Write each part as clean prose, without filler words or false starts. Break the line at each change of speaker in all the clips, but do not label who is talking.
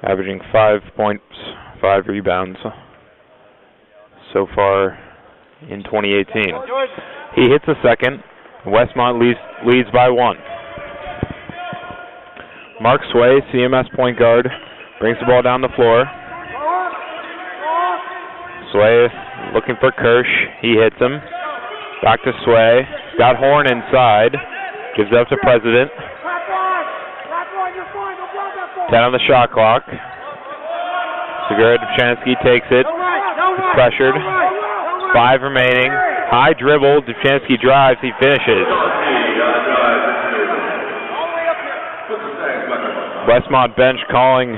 averaging 5 points, 5 rebounds so far in 2018. He hits a second. Westmont leads by 1. Mark Sway, CMS point guard, brings the ball down the floor. Sway looking for Kirsch. He hits him. Back to Sway. Got Horn inside. Gives it up to President. 10 on the shot clock. Segura Dobjanschi takes it. He's pressured. 5 remaining. High dribble. Dobjanschi drives. He finishes. Westmont bench calling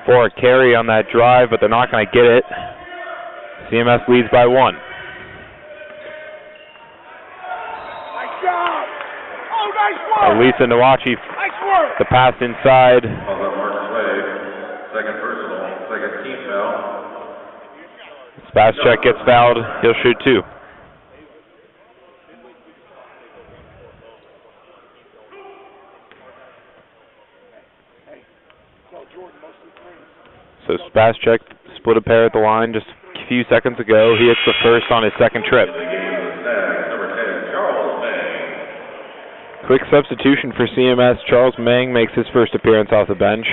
for a carry on that drive, but they're not going to get it. CMS leads by 1. Elisa Nawachi, the pass inside.
Second personal, second team foul.
Spaschek gets fouled. He'll shoot 2. So Spaschek split a pair at the line just a few seconds ago. He hits the first on his second trip. Quick substitution for CMS. Charles Meng makes his first appearance off the bench.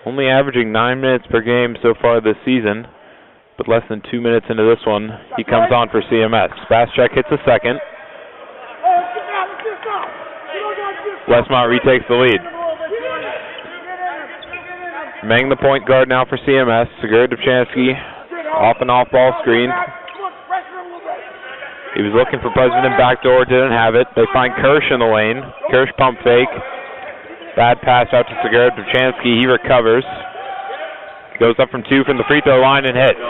Only averaging 9 minutes per game so far this season, but less than 2 minutes into this one, he comes on for CMS. Spaschek hits a second. Westmont retakes the lead. Meng, the point guard now for CMS. Segura Dobjanschi, off and off ball screen. He was looking for President backdoor, didn't have it. They find Kirsch in the lane. Kirsch pump fake. Bad pass out to Segura Dobjanschi. He recovers. Goes up from 2 from the free throw line and hits.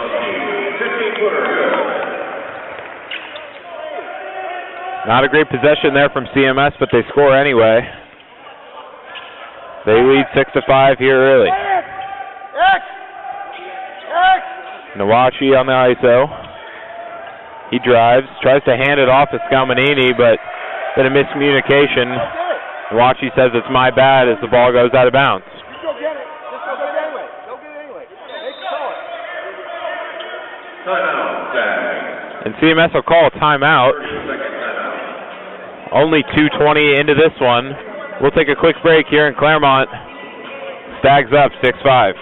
Not a great possession there from CMS, but they score anyway. They lead 6-5 here early. Nawachi on the ISO. He drives, tries to hand it off to Scalmanini, but been a miscommunication. Nawachi says it's my bad as the ball goes out of bounds. And CMS will call a timeout. Only 2:20 into this one. We'll take a quick break here in Claremont. Stags up 6-5.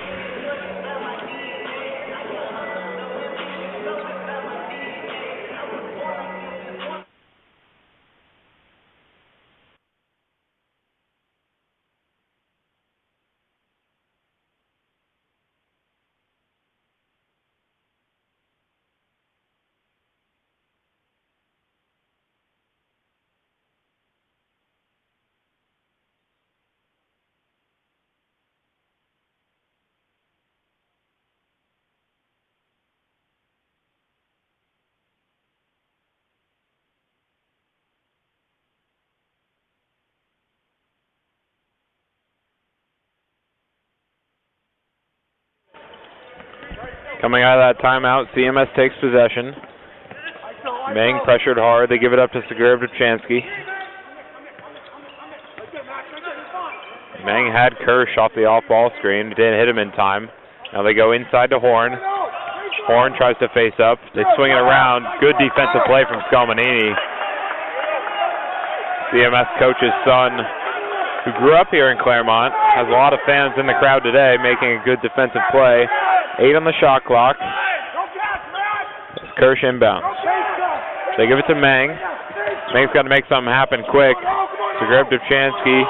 Coming out of that timeout, CMS takes possession. Meng pressured hard. They give it up to Segura Dobjanschi. Meng had Kirsch off the off-ball screen. Didn't hit him in time. Now they go inside to Horn. Horn tries to face up. They swing it around. Good defensive play from Scalmanini. CMS coach's son, who grew up here in Claremont, has a lot of fans in the crowd today, making a good defensive play. 8 on the shot clock. It's Kirsch inbounds. They give it to Meng. Meng's got to make something happen quick. Segura Dobjanschi.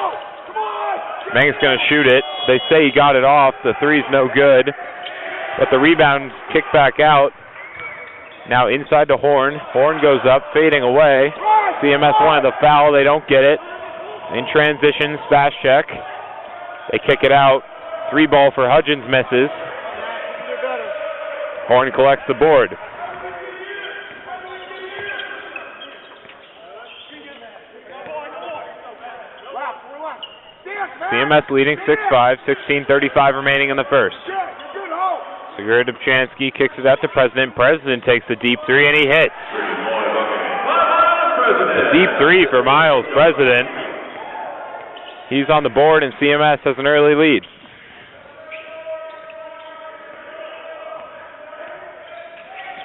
Meng's going to shoot it. They say he got it off. The three's no good. But the rebound kicked back out. Now inside to Horn. Horn goes up, fading away. CMS wanted the foul. They don't get it. In transition, Spaschek. They kick it out. 3 ball for Hudgens misses. Horn collects the board. CMS leading 6-5, 16:35 remaining in the first. Segura Dobjanschi kicks it out to President. President takes the deep 3 and he hits. The deep 3 for Miles President. He's on the board, and CMS has an early lead.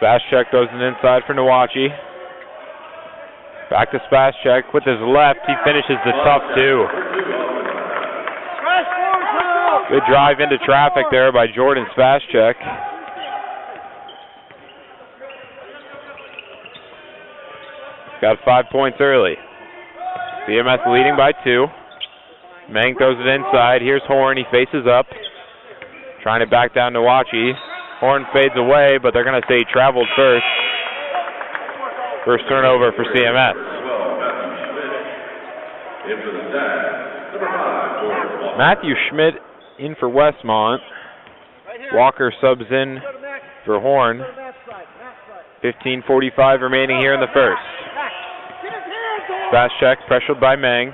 Spaschek goes in inside for Nowacki. Back to Spaschek with his left. He finishes the tough two. Good drive into traffic there by Jordan Spaschek. Got 5 points early. CMS leading by 2. Meng throws it inside. Here's Horn. He faces up. Trying to back down Nowacki. Horn fades away, but they're going to say he traveled first. First turnover for CMS. Matthew Schmidt in for Westmont. Walker subs in for Horn. 15:45 remaining here in the first. Fast check, pressured by Meng.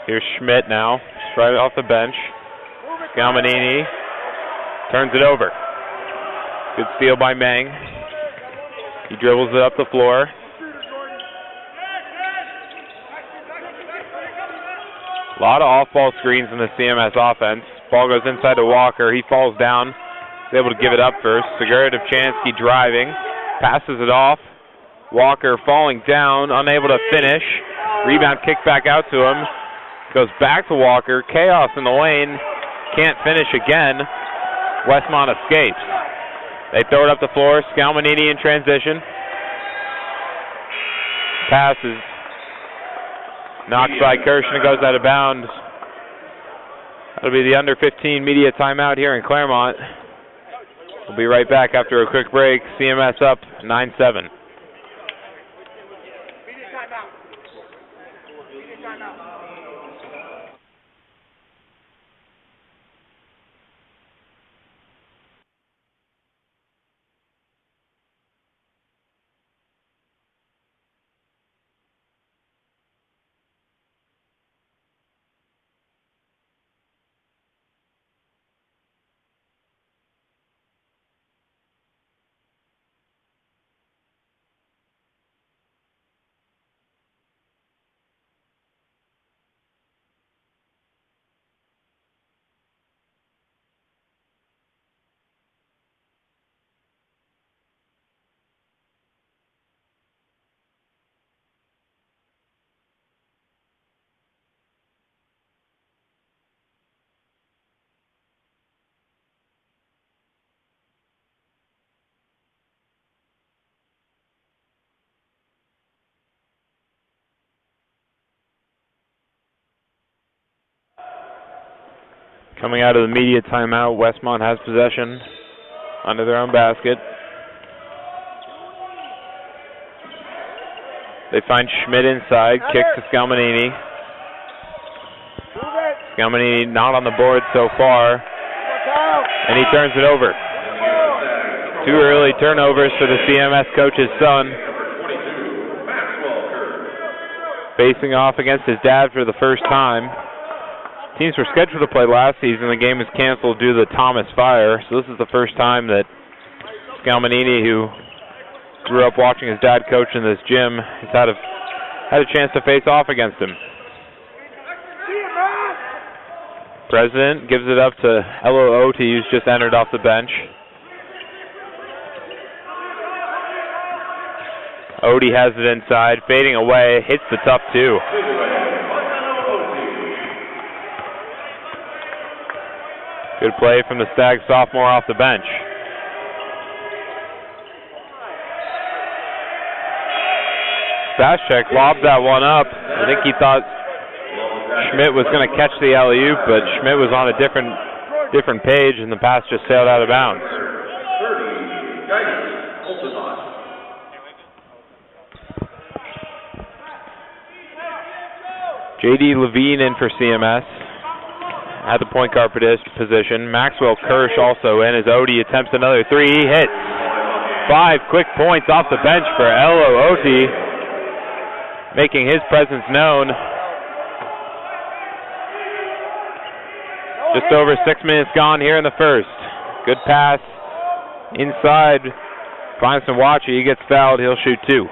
Here's Schmidt now, right off the bench. Galmanini turns it over. Good steal by Meng. He dribbles it up the floor. A lot of off-ball screens in the CMS offense. Ball goes inside to Walker. He falls down. He's able to give it up first. Segura Dobjanschi driving. Passes it off. Walker falling down, unable to finish. Rebound kicked back out to him. Goes back to Walker. Chaos in the lane. Can't finish again. Westmont escapes. They throw it up the floor. Scalmanini in transition. Passes. Knocked by Kirshner, goes out of bounds. That'll be the under 15 media timeout here in Claremont. We'll be right back after a quick break. CMS up 9-7. Coming out of the media timeout, Westmont has possession under their own basket. They find Schmidt inside, kick to Scalmanini. Scalmanini not on the board so far, and he turns it over. 2 early turnovers for the CMS coach's son. Facing off against his dad for the first time. Teams were scheduled to play last season. The game was canceled due to the Thomas fire. So this is the first time that Scalmanini, who grew up watching his dad coach in this gym, has had a chance to face off against him. President gives it up to Elo Oti, who's just entered off the bench. Oti has it inside, fading away, hits the tough 2. Good play from the Stag sophomore off the bench. Spaschek lobs that one up. I think he thought Schmidt was going to catch the alley-oop, but Schmidt was on a different page, and the pass just sailed out of bounds. J.D. Levine in for CMS. At the point guard position. Maxwell Kirsch also in as Oti attempts another 3. He hits. 5 quick points off the bench for Elo Oti, making his presence known. Just over 6 minutes gone here in the first. Good pass inside. Finds Nowacki. He gets fouled. He'll shoot 2.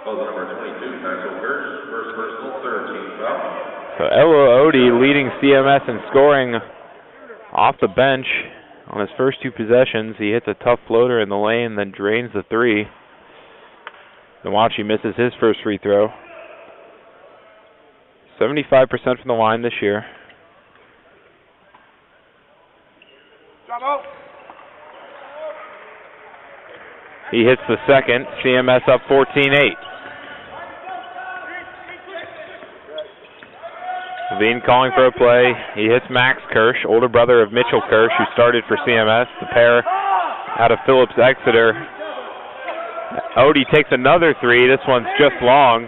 Oh, the number 22, Maxwell Kirsch, first personal, third team foul.
So Elo Odie leading CMS in scoring off the bench on his first two possessions. He hits a tough floater in the lane, then drains the three. Dobjanschi misses his first free throw. 75% from the line this year. He hits the second. CMS up 14-8. Levine calling for a play. He hits Max Kirsch, older brother of Mitchell Kirsch, who started for CMS. The pair out of Phillips Exeter. Odie takes another three. This one's just long.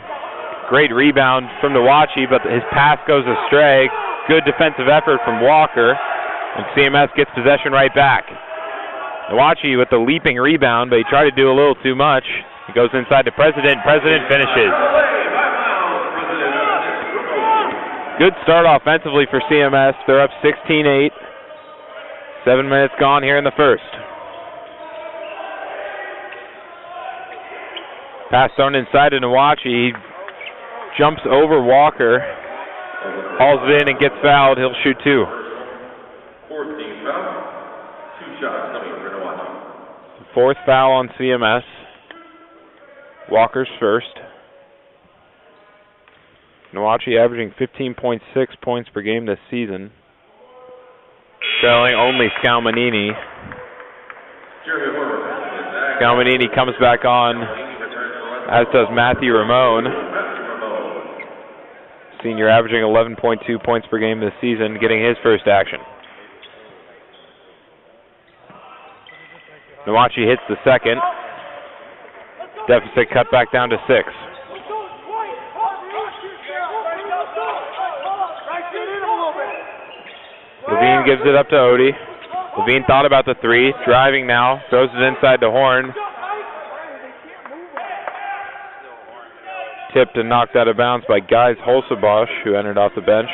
Great rebound from Dobjanschi, but his pass goes astray. Good defensive effort from Walker, and CMS gets possession right back. Dobjanschi with the leaping rebound, but he tried to do a little too much. He goes inside to President. President finishes. Good start offensively for CMS. They're up 16-8. 7 minutes gone here in the first. Pass thrown inside to Dobjanschi. He jumps over Walker, hauls it in and gets fouled. He'll shoot two.
14 foul, 2 shots coming for Dobjanschi.
Fourth foul on CMS. Walker's first. Dobjanschi averaging 15.6 points per game this season. Trailing only Scalmanini. Scalmanini comes back on, as does Matthew Ramone. Senior averaging 11.2 points per game this season, getting his first action. Dobjanschi hits the second. Deficit cut back down to 6. Levine gives it up to Odie. Levine thought about the three, driving now, throws it inside to Horn. Tipped and knocked out of bounds by Guys Holsabosch, who entered off the bench.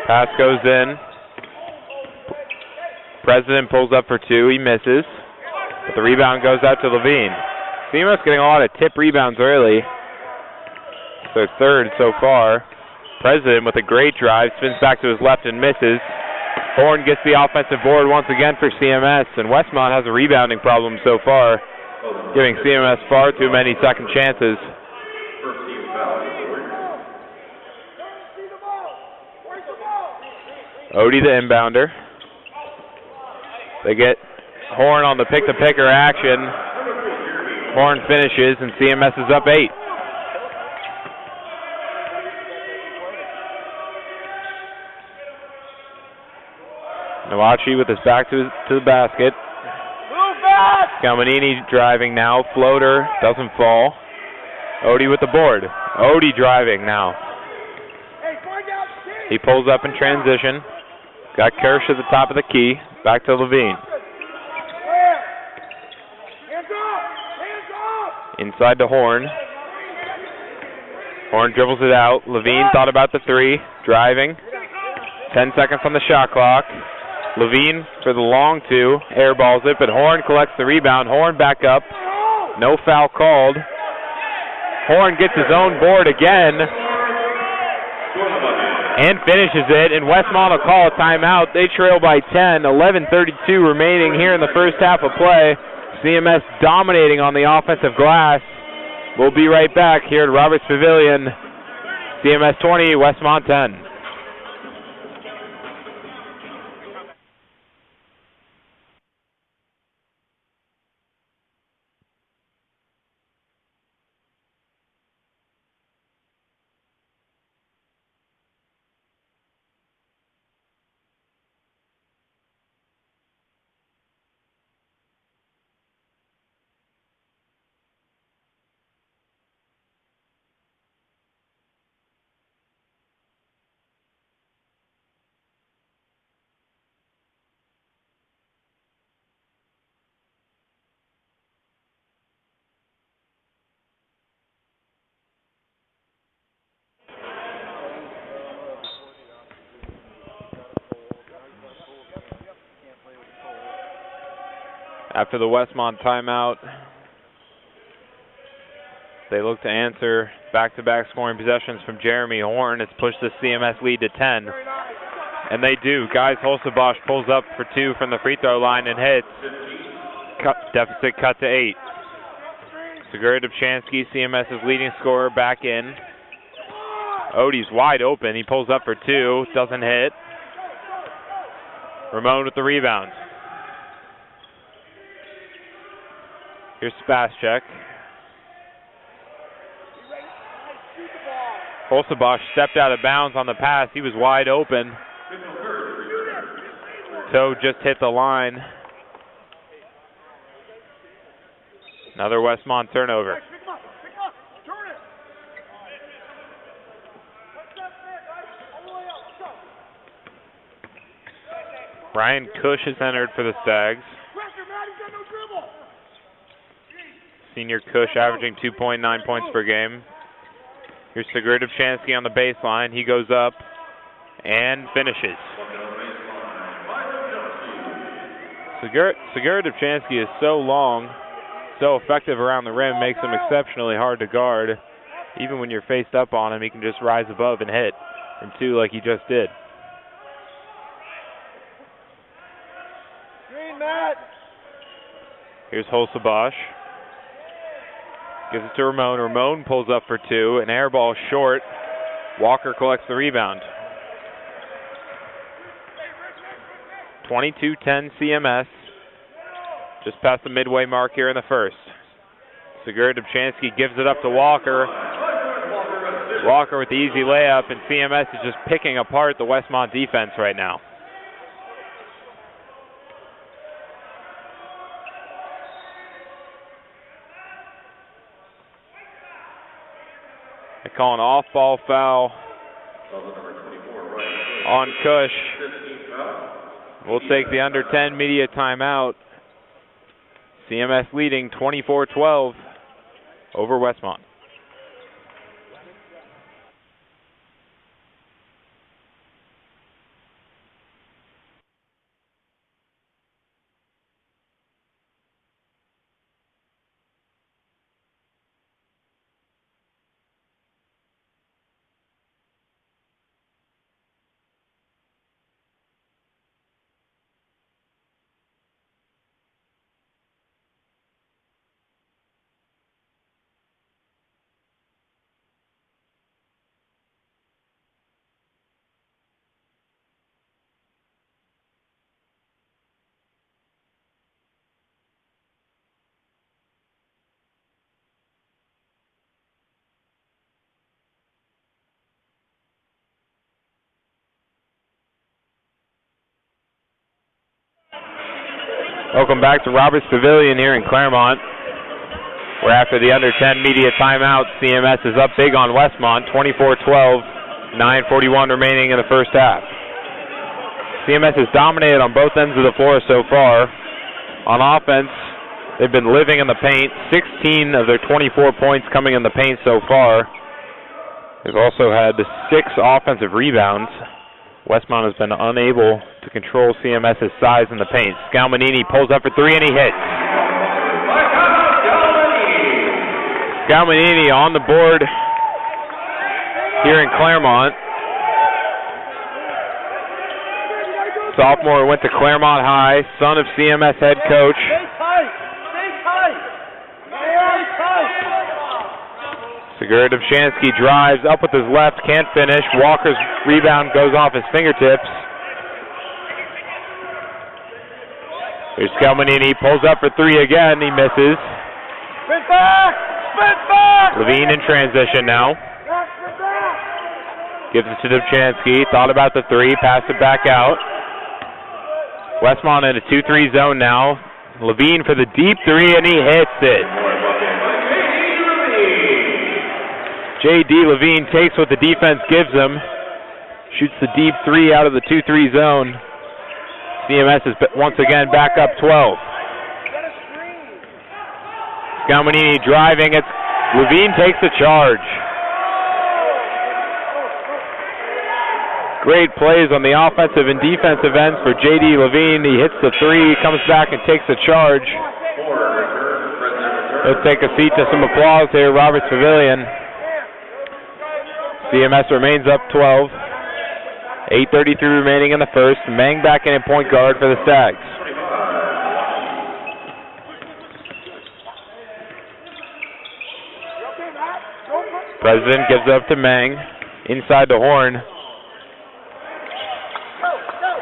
Pass goes in. President pulls up for two. He misses. But the rebound goes out to Levine. CMS getting a lot of tip rebounds early. So third so far. President with a great drive. Spins back to his left and misses. Horn gets the offensive board once again for CMS. And Westmont has a rebounding problem so far, giving CMS far too many second chances. Odie the inbounder. They get Horn on the pick-to-picker action. Horn finishes, and CMS is up 8. Dobjanschi with his back to the basket. Scalmanini driving now. Floater doesn't fall. Odie with the board. Odie driving now. He pulls up in transition. Got Kirsch at the top of the key. Back to Levine. Inside to Horn. Horn dribbles it out. Levine thought about the three. Driving. 10 seconds on the shot clock. Levine for the long two. Airballs it, but Horn collects the rebound. Horn back up. No foul called. Horn gets his own board again. And finishes it, and Westmont will call a timeout. They trail by 10. 11:32 remaining here in the first half of play. CMS dominating on the offensive glass. We'll be right back here at Roberts Pavilion. CMS 20, Westmont 10. After the Westmont timeout, they look to answer back-to-back scoring possessions from Jeremy Horn. It's pushed the CMS lead to 10. And they do. Guys Holzebosch pulls up for 2 from the free throw line and hits. Deficit cut to 8. Segura Dobjanschi, CMS's leading scorer, back in. Odie's wide open. He pulls up for 2. Doesn't hit. Ramon with the rebound. Here's Spaschek. Holzebosch stepped out of bounds on the pass. He was wide open. Toe just hit the line. Another Westmont turnover. Ryan Cush has entered for the Stags. Senior Cush averaging 2.9 points per game. Here's Segura Dobjanschi on the baseline. He goes up and finishes. Segura Dobjanschi is so long, so effective around the rim, makes him exceptionally hard to guard. Even when you're faced up on him, he can just rise above and hit from 2 like he just did. Here's Holzebosch. Gives it to Ramon. Ramon pulls up for 2. An air ball short. Walker collects the rebound. 22-10 CMS. Just past the midway mark here in the first. Segura Dobjanschi gives it up to Walker. Walker with the easy layup, and CMS is just picking apart the Westmont defense right now. They call an off-ball foul on Cush. We'll take the under 10 media timeout. CMS leading 24-12 over Westmont. Welcome back to Roberts Pavilion here in Claremont, where after the under 10 media timeout, CMS is up big on Westmont, 24-12, 9:41 remaining in the first half. CMS has dominated on both ends of the floor so far. On offense, they've been living in the paint, 16 of their 24 points coming in the paint so far. They've also had 6 offensive rebounds. Westmont has been unable to control CMS's size in the paint. Scalmanini pulls up for 3 and he hits. Scalmanini on the board here in Claremont. Sophomore went to Claremont High, son of CMS head coach. Segura Dobjanschi drives up with his left, can't finish. Walker's rebound goes off his fingertips. Here's Scalmanini, pulls up for 3 again, he misses.
Spin back!
Levine in transition now. Gives it to Dobjanschi, thought about the 3, passed it back out. Westmont in a 2-3 zone now. Levine for the deep 3 and he hits it. J.D. Levine takes what the defense gives him. Shoots the deep 3 out of the 2-3 zone. CMS is once again back up 12. Scalmanini driving. Levine takes the charge. Great plays on the offensive and defensive ends for J.D. Levine. He hits the 3, comes back and takes the charge. Let's take a seat to some applause here. Roberts Pavilion. CMS remains up 12. 8:33 remaining in the first. Meng back in at point guard for the Stags. President gives it up to Meng. Inside to Horn.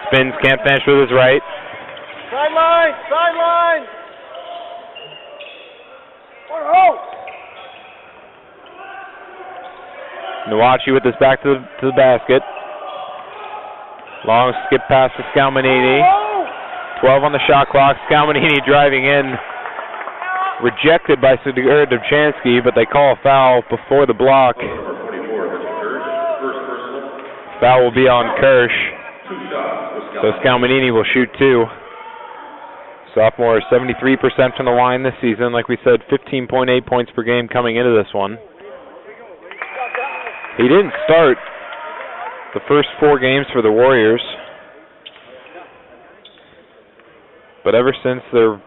Spins, can't finish with his right.
Sideline, sideline.
Nawachi with his back to the basket. Long skip pass to Scalmanini. 12 on the shot clock. Scalmanini driving in. Rejected by Segura Dobjanschi, but they call a foul before the block. Foul will be on Kirsch. So Scalmanini will shoot 2. Sophomore 73% from the line this season. Like we said, 15.8 points per game coming into this one. He didn't start the first 4 games for the Warriors, but ever since their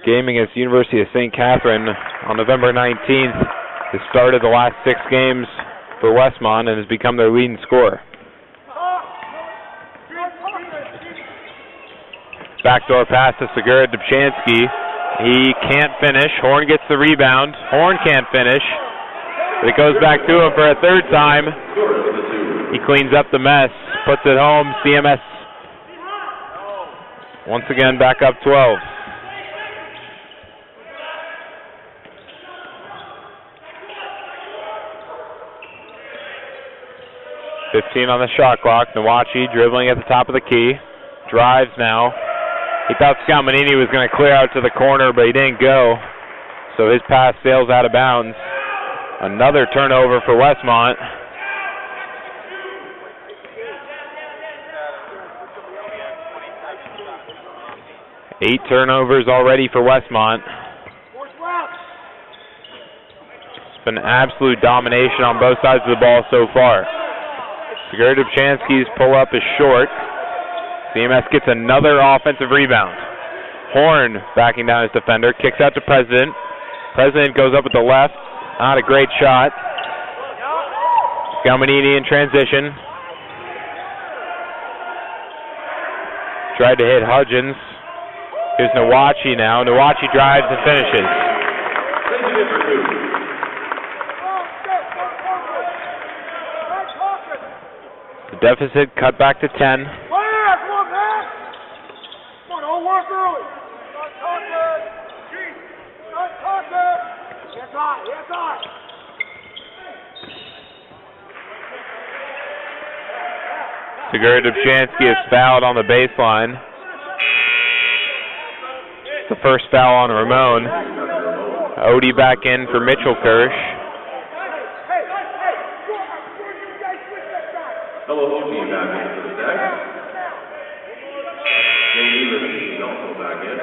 game against University of St. Catherine on November 19th, has started the last 6 games for Westmont and has become their leading scorer. Backdoor pass to Segura Dobjanschi. He can't finish. Horn gets the rebound. Horn can't finish. But it goes back to him for a 3rd time. He cleans up the mess, puts it home. CMS once again back up 12. .15 on the shot clock. Nawachi dribbling at the top of the key. Drives now. He thought Scalmanini was going to clear out to the corner, but he didn't go. So his pass sails out of bounds. Another turnover for Westmont. Eight turnovers already for Westmont. It's been absolute domination on both sides of the ball so far. Segura Dobjanschi's pull-up is short. CMS gets another offensive rebound. Horn backing down his defender, kicks out to President. President goes up with the left. Not a great shot. Scalmanini in transition. Tried to hit Hudgens. Here's Nawachi now. Nawachi drives and finishes. The deficit cut back to 10. Segura Dobjanschi is fouled on the baseline. It's the first foul on Ramon. Odie back in for Mitchell Kirsch.
Hello, Odie back in for the Stags. Levine also back in.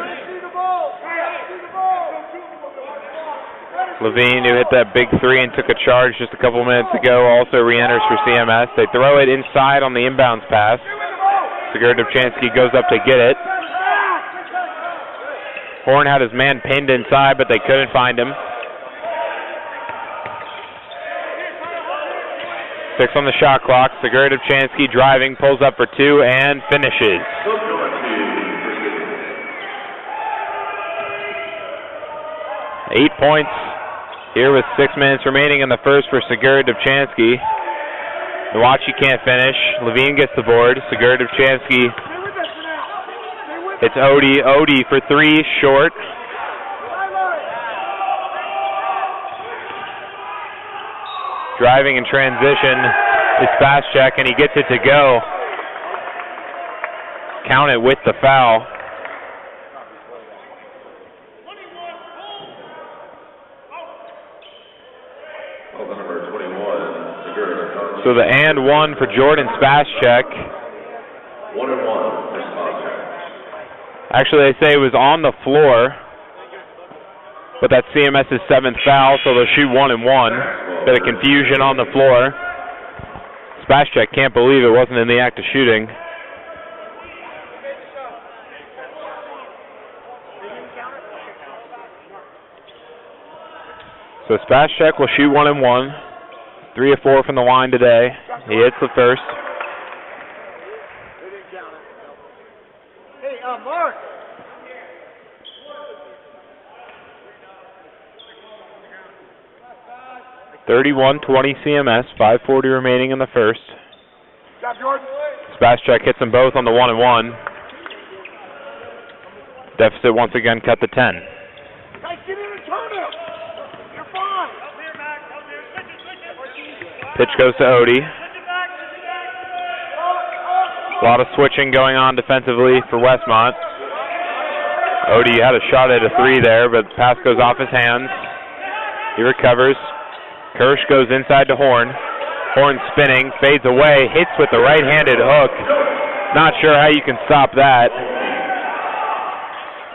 Levine, who hit that big 3 and took a charge just a couple minutes ago, also re-enters for CMS. They throw it inside on the inbounds pass. Segura Dobjanschi goes up to get it. Horn had his man pinned inside, but they couldn't find him. 6 on the shot clock. Segura Dobjanschi driving, pulls up for 2, and finishes. 8 points here with 6 minutes remaining in the first for Segura Dobjanschi. Nawachi can't finish. Levine gets the board. Segura Dobjanschi. It's Odie. Odie for 3, short. Driving in transition is fast check, and he gets it to go. Count it with the foul. So the and 1 for Jordan's fast check.
1 and 1 for Spazcheck.
Actually, they say it was on the floor, but that's CMS's 7th foul, so they'll shoot 1 and 1. Bit of confusion on the floor. Spazcheck can't believe it wasn't in the act of shooting. So Spaschek will shoot 1 and 1. 3 of 4 from the line today. He hits the first.
Hey, Mark.
31-20 CMS, 5:40 remaining in the first. Spaschek hits them both on the 1 and 1. Deficit once again cut to 10.
Guys, get in and turn him. You're fine.
Pitch goes to Odie. A lot of switching going on defensively for Westmont. Odie had a shot at a 3 there, but the pass goes off his hands. He recovers. Kirsch goes inside to Horn. Horn spinning, fades away, hits with the right-handed hook. Not sure how you can stop that.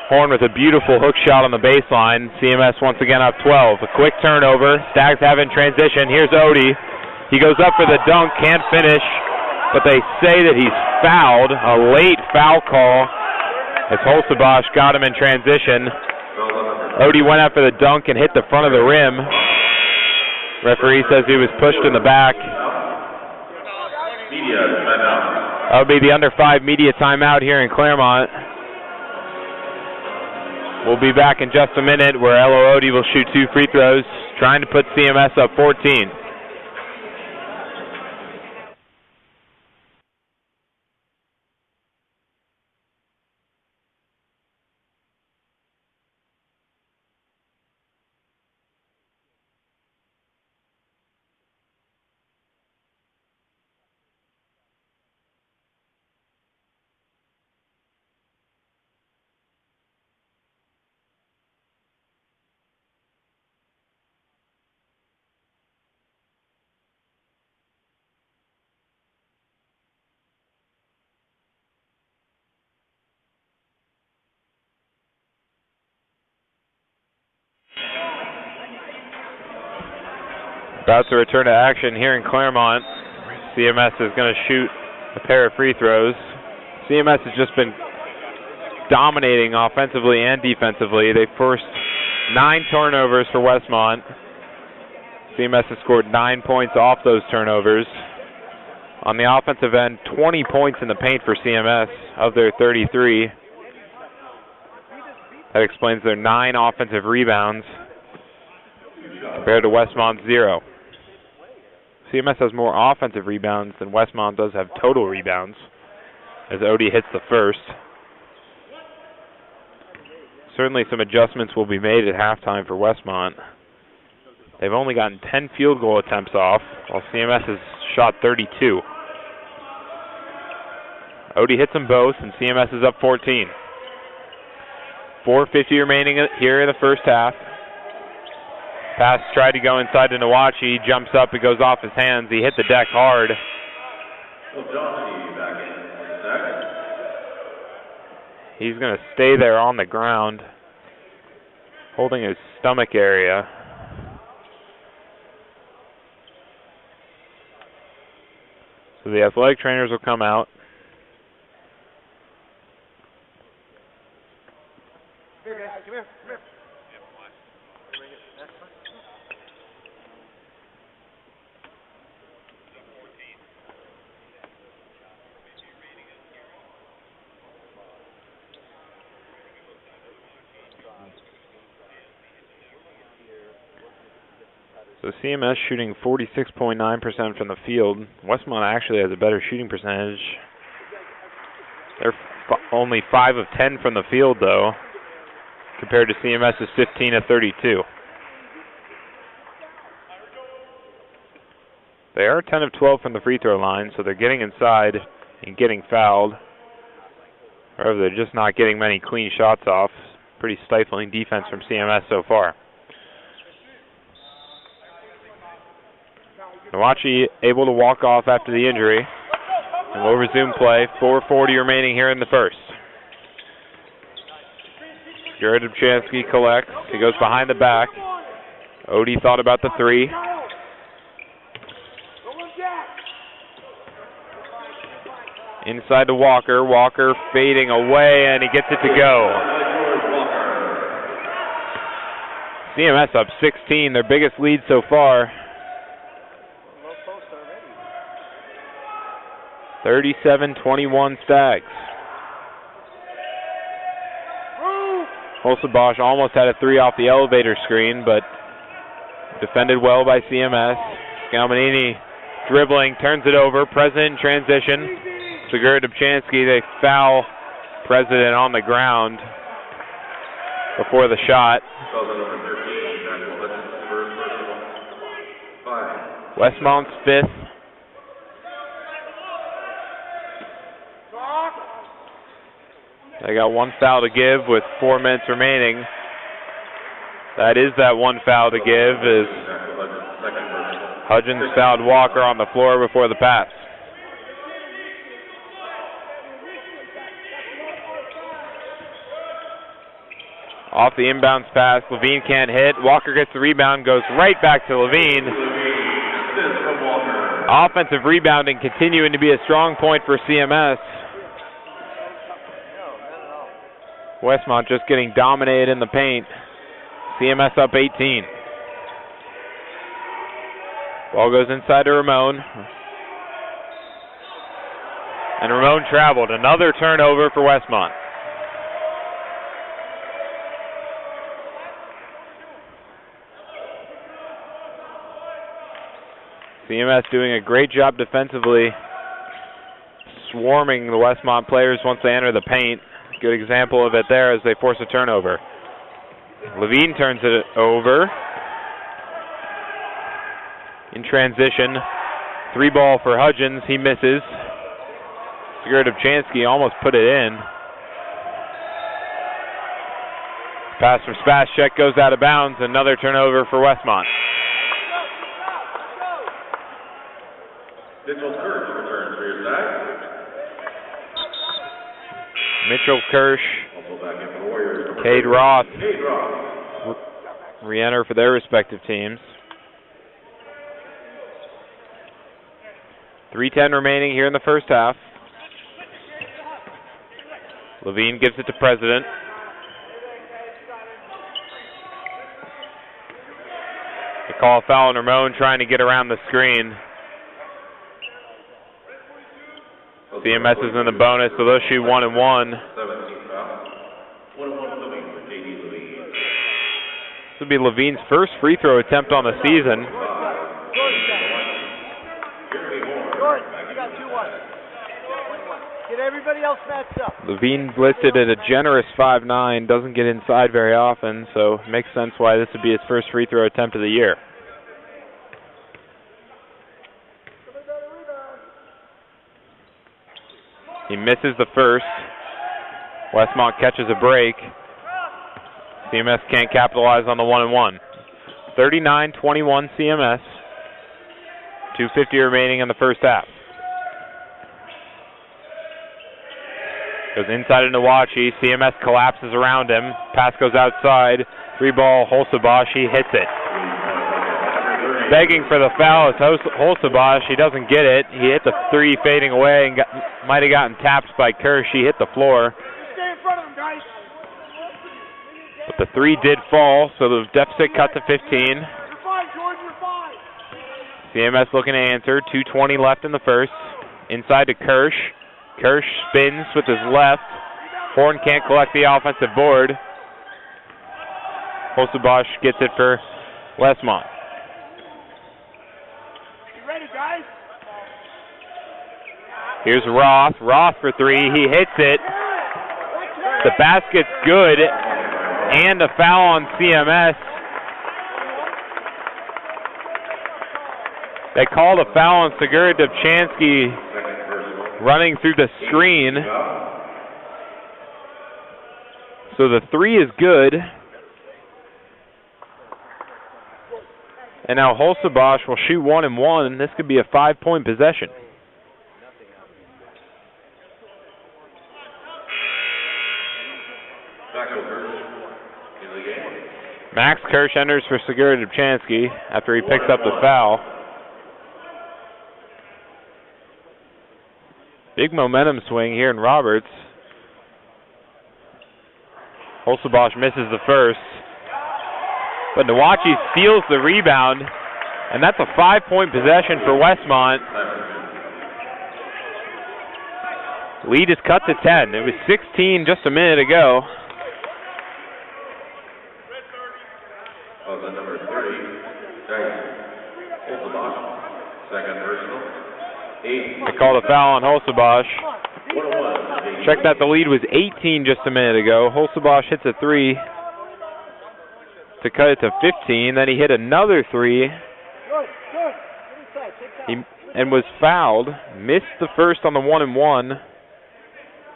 Horn with a beautiful hook shot on the baseline. CMS once again up 12. A quick turnover. Stags have in transition. Here's Odie. He goes up for the dunk, can't finish, but they say that he's fouled. A late foul call as Holzebosch got him in transition. Odie went up for the dunk and hit the front of the rim. Referee says he was pushed in the back.
Media timeout.
That'll be the under 5 media timeout here in Claremont. We'll be back in just a minute where Elo Odie will shoot 2 free throws, trying to put CMS up 14. About to return to action here in Claremont. CMS is going to shoot a pair of free throws. CMS has just been dominating offensively and defensively. They forced 9 turnovers for Westmont. CMS has scored 9 points off those turnovers. On the offensive end, 20 points in the paint for CMS of their 33. That explains their 9 offensive rebounds compared to Westmont's 0. CMS has more offensive rebounds than Westmont does have total rebounds, as Odie hits the first. Certainly some adjustments will be made at halftime for Westmont. They've only gotten 10 field goal attempts off, while CMS has shot 32. Odie hits them both, and CMS is up 14. 4:50 remaining here in the first half. Pass tried to go inside to Nawachi. He jumps up. It goes off his hands. He hit the deck hard.
Dobjanschi back in for the second.
He's going to stay there on the ground, holding his stomach area. So the athletic trainers will come out.
Here, guys. Come here. Come here.
So CMS shooting 46.9% from the field. Westmont actually has a better shooting percentage. They're only 5 of 10 from the field, though, compared to CMS's 15 of 32. They are 10 of 12 from the free throw line, so they're getting inside and getting fouled. However, they're just not getting many clean shots off. Pretty stifling defense from CMS so far. Nawachi able to walk off after the injury. And we'll resume play. 4:40 remaining here in the first. Jared Dobjanschi collects. He goes behind the back. Odie thought about the 3. Inside to Walker. Walker fading away, and he gets it to go. CMS up 16, their biggest lead so far. 37-21 Stags. Holzenbosch almost had a 3 off the elevator screen, but defended well by CMS. Scalmanini dribbling, turns it over. President in transition. Segura Dobjanschi, they foul President on the ground before the shot. Westmont's 5th. They got 1 foul to give with 4 minutes remaining. That is that 1 foul to give as Hudgens fouled Walker on the floor before the pass. Off the inbounds pass, Levine can't hit. Walker gets the rebound, goes right back to Levine. Offensive rebounding continuing to be a strong point for CMS. Westmont just getting dominated in the paint. CMS up 18. Ball goes inside to Ramon. And Ramon traveled. Another turnover for Westmont. CMS doing a great job defensively, swarming the Westmont players once they enter the paint. Good example of it there as they force a turnover. Levine turns it over. In transition, 3 ball for Hudgens, he misses. Segura Dobjanschi almost put it in. Pass from Spascheck goes out of bounds, another turnover for Westmont. Mitchell Kirsch, Cade Roth re-enter for their respective teams. 3:10 remaining here in the first half. Levine gives it to President. They call a foul on Ramon trying to get around the screen. CMS is in the bonus, so they'll shoot 1 and 1. This will be Levine's first free throw attempt on the season.
Get everybody else matched up.
Levine listed at a generous 5'9", doesn't get inside very often, so it makes sense why this would be his first free throw attempt of the year. He misses the first. Westmont catches a break. CMS can't capitalize on the 1 and 1. 39-21 CMS. 2:50 remaining in the first half. Goes inside into Wachi. CMS collapses around him. Pass goes outside. 3 ball, Holzenbosch. He hits it. Begging for the foul is Holzenbosch. He doesn't get it. He hit the 3 fading away and might have gotten tapped by Kirsch. He hit the floor.
Stay in front of him, guys.
But the 3 did fall, so the deficit cut to 15.
You're fine, George. You're fine.
CMS looking to answer. 2:20 left in the first. Inside to Kirsch. Kirsch spins with his left. Horn can't collect the offensive board. Holzenbosch gets it for Westmont.
You ready, guys?
Here's Roth. Roth for 3. He hits it. The basket's good. And a foul on CMS. They called a foul on Segura Dobjanschi running through the screen. So the 3 is good. And now Holzenbosch will shoot 1 and 1. This could be a 5-point possession. Max Kirsch enters for Segura Dobjanschi after he picks up the foul. Big momentum swing here in Roberts. Holzenbosch misses the first. But Nawachi steals the rebound, and that's a 5-point possession for Westmont. Lead is cut to 10. It was 16 just a minute ago.
The number 30, second personal. 8.
They called a foul on Holsabosh. Check that the lead was 18 just a minute ago. Holsabosh hits a 3 to cut it to 15. Then he hit another 3 and was fouled. Missed the first on the 1-and-1.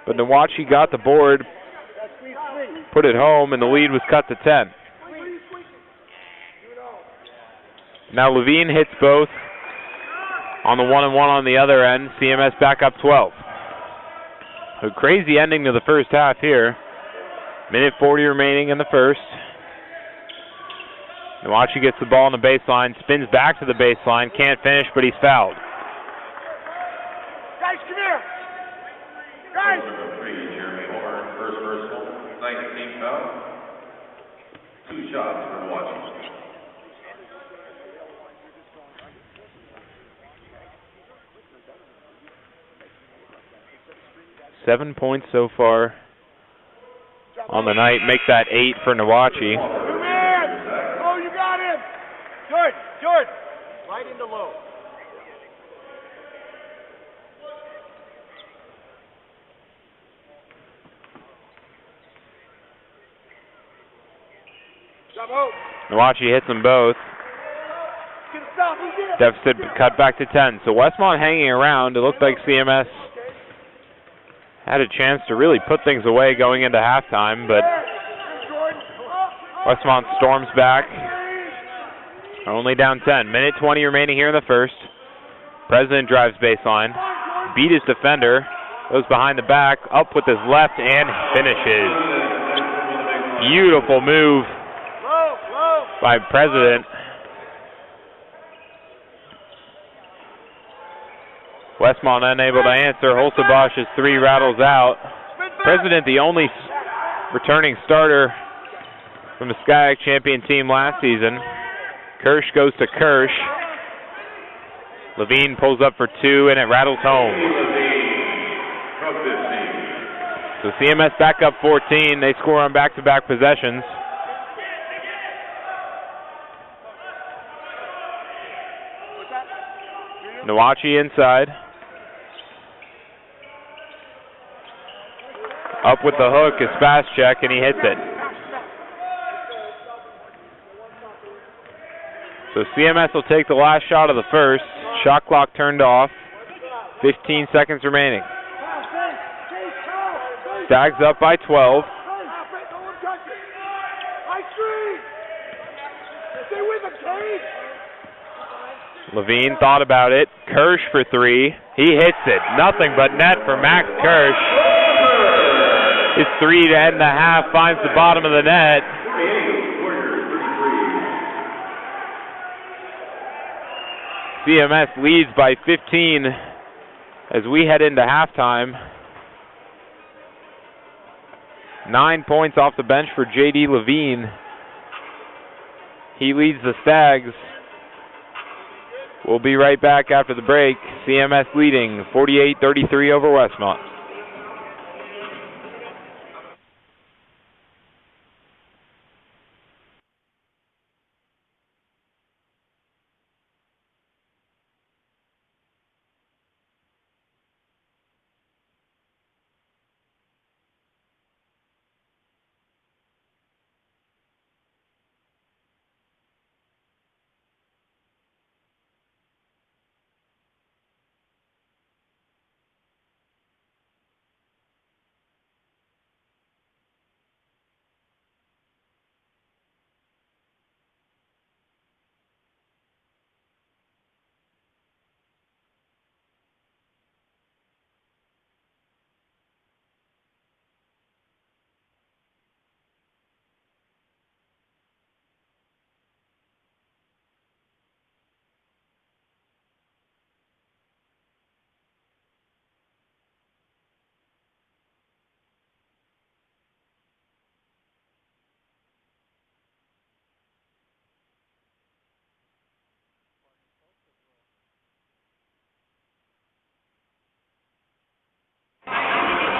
But Nawachi got the board, put it home, and the lead was cut to 10. Now Levine hits both on the 1-and-1 on the other end. CMS back up 12. A crazy ending to the first half here. Minute 40 remaining in the first. Nawachi gets the ball on the baseline, spins back to the baseline, can't finish, but he's fouled.
Guys, come here. Guys.
Number 3, Jeremy Moore, first personal, 19 foul. 2 shots for Nawachi.
Seven points so far on the night. Make that 8 for Nawachi.
Oh, you got him. Jordan. Right into low.
Nawachi hits them both. Deficit cut back to 10. So Westmont hanging around. It looked like CMS had a chance to really put things away going into halftime, but Westmont storms back. Only down 10. Minute 20 remaining here in the first. President drives baseline. Beat his defender. Goes behind the back. Up with his left and finishes. Beautiful move by President. Westmont unable to answer. Holsabosh's 3 rattles out. President, the only returning starter from the SCIAC champion team last season. Kirsch goes to Kirsch. Levine pulls up for 2, and it rattles home. So CMS back up 14. They score on back-to-back possessions. Nawachi inside. Up with the hook is fast check, and he hits it. So CMS will take the last shot of the first. Shot clock turned off. 15 seconds remaining. Stags up by 12. Levine thought about it. Kirsch for 3. He hits it. Nothing but net for Max Kirsch. His 3 to end the half finds the bottom of the net. CMS leads by 15 as we head into halftime. 9 points off the bench for J.D. Levine. He leads the Stags. We'll be right back after the break. CMS leading 48-33 over Westmont.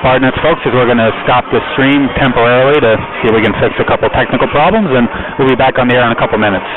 Pardon us, folks, as we're going to stop the stream temporarily to see if we can fix a couple technical problems, and we'll be back on the air in a couple minutes.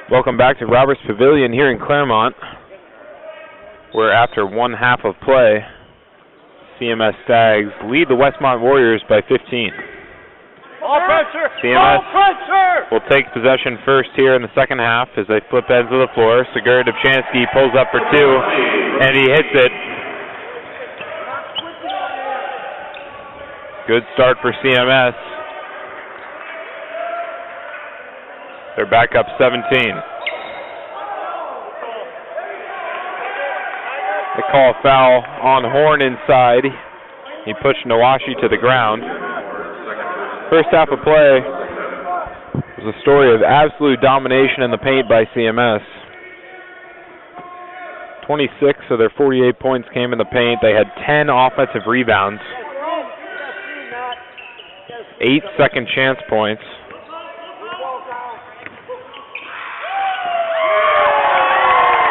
Welcome back to Roberts Pavilion here in Claremont, where after one half of play, CMS Stags lead the Westmont Warriors by 15.
All pressure!
CMS
All pressure!
will take possession first here in the second half as they flip ends of the floor. Segura Dobjanschi pulls up for two, and he hits it. Good start for CMS. They're back up 17. They call a foul on Horn inside. He pushed Nawashi to the ground. First half of play was a story of absolute domination in the paint by CMS. 26 of their 48 points came in the paint. They had 10 offensive rebounds, 8 second chance points.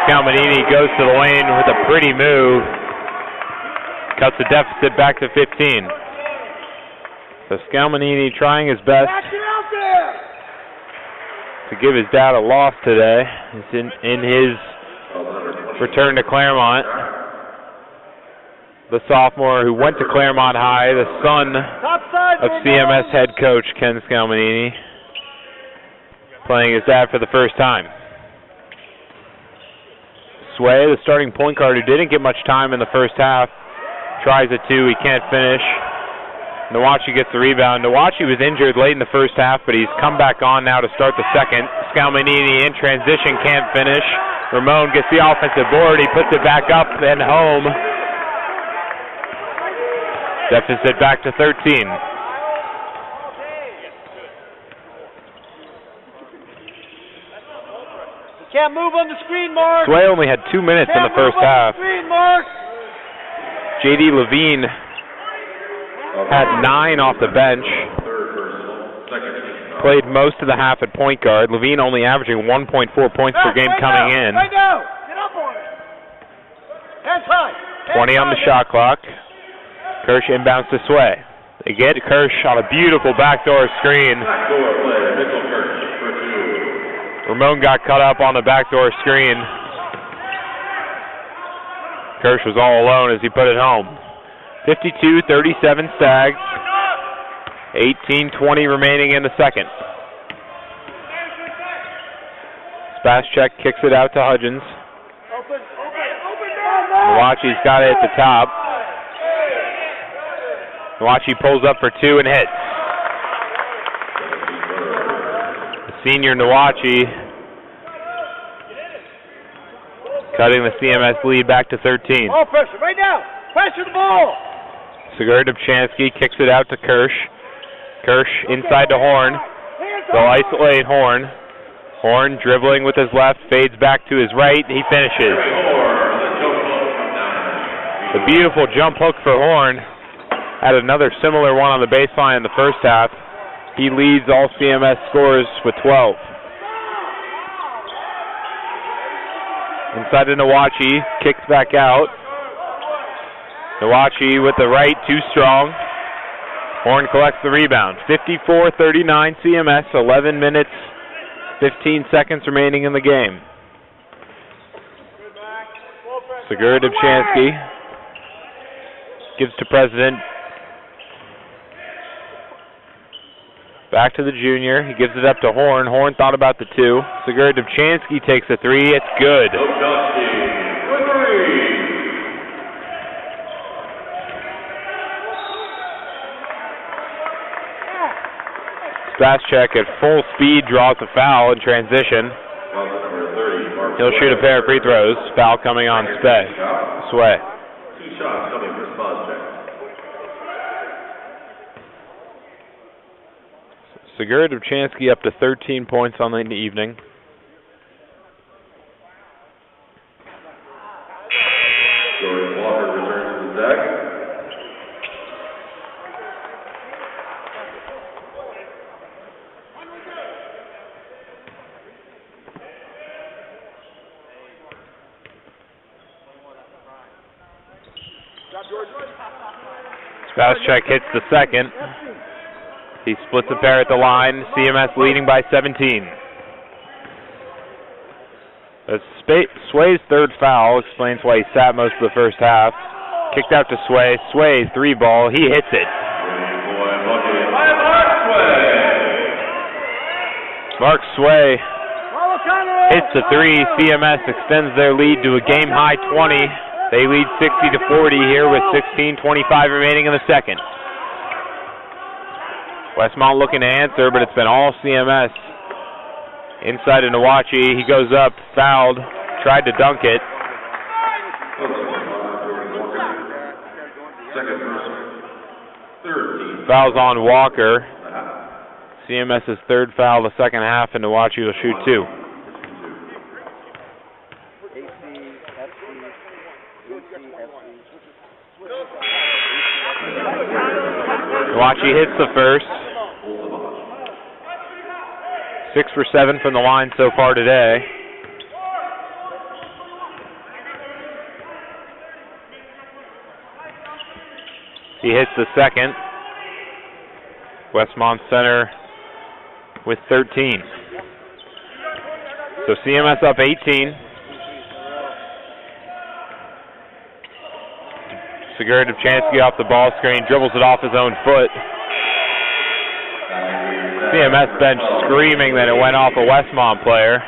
Scalmanini goes to the lane with a pretty move. Cuts the deficit back to 15. So Scalmanini trying his best to give his dad a loss today. It's in his return to Claremont. The sophomore who went to Claremont High, the son of CMS head coach Ken Scalmanini, playing his dad for the first time. Sway, the starting point guard who didn't get much time in the first half, tries a two, he can't finish. Nawashi gets the rebound. Nawashi was injured late in the first half, but he's come back on now to start the second. Scalmanini in transition, can't finish. Ramon gets the offensive board, he puts it back up and home. Deficit back to 13.
Can't move on the screen, Mark.
Sway only had 2 minutes in the first half.
Screen, Mark.
J.D. Levine had 9 off the bench. Played most of the half at point guard. Levine only averaging 1.4 points per game coming in.
Right now. Get up on it. Hands high.
20 on the shot clock. Kirsch inbounds to Sway. They get Kirsch on a beautiful backdoor screen. Ramon got cut up on the backdoor screen. Kirsch was all alone as he put it home. 52-37 Stags. 18-20 remaining in the second. Spaschek kicks it out to Hudgens. Nawachi's got it at the top. Nawachi pulls up for two and hits. The senior Nawachi cutting the CMS lead back to 13.
Ball pressure right now. Pressure the ball.
Segura Dobjanschi kicks it out to Kirsch. Kirsch inside to Horn. They'll isolate Horn. Horn dribbling with his left, fades back to his right. He finishes. A beautiful jump hook for Horn. Had another similar one on the baseline in the first half. He leads all CMS scorers with 12. Inside to Nawachi, kicks back out. Nawachi with the right, too strong. Horn collects the rebound. 54-39 CMS, 11 minutes, 15 seconds remaining in the game. Segura Dobjanschi gives to President. Back to the junior. He gives it up to Horn. Horn thought about the two. Segura Dobjanschi takes a three. It's good. Spaschek at full speed draws a foul in transition. He'll shoot a pair of free throws. Foul coming on Sway.
2 shots coming for Spaschek.
Segura Dobjanschi up to 13 points on the evening.
Jordan Walker returns to the deck.
Spaschek hits the second. He splits a pair at the line. CMS leading by 17. That's Sway's third foul. Explains why he sat most of the first half. Kicked out to Sway. Sway, 3-ball. He hits it. Mark Sway hits the 3. CMS extends their lead to a game-high 20. They lead 60-40 here with 16:25 remaining in the second. Westmont looking to answer, but it's been all CMS. Inside to Nawachi. He goes up, fouled, tried to dunk it. Fouls on Walker. CMS's third foul the second half, and Nawachi will shoot 2. Nawachi hits the first. 6 for 7 from the line so far today. He hits the second. Westmont center with 13. So CMS up 18. Segura Dobjanschi off the ball screen, dribbles it off his own foot. CMS bench screaming that it went off a Westmont player.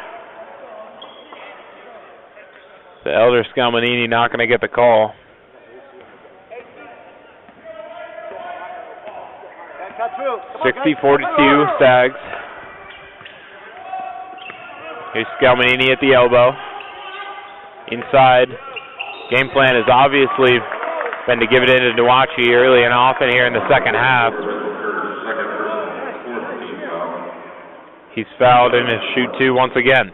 The elder Scalmanini not going to get the call. 60-42 Stags. Here's Scalmanini at the elbow. Inside. Game plan has obviously been to give it into Nawachi early and often here in the second half. He's fouled and is shoot 2 once again.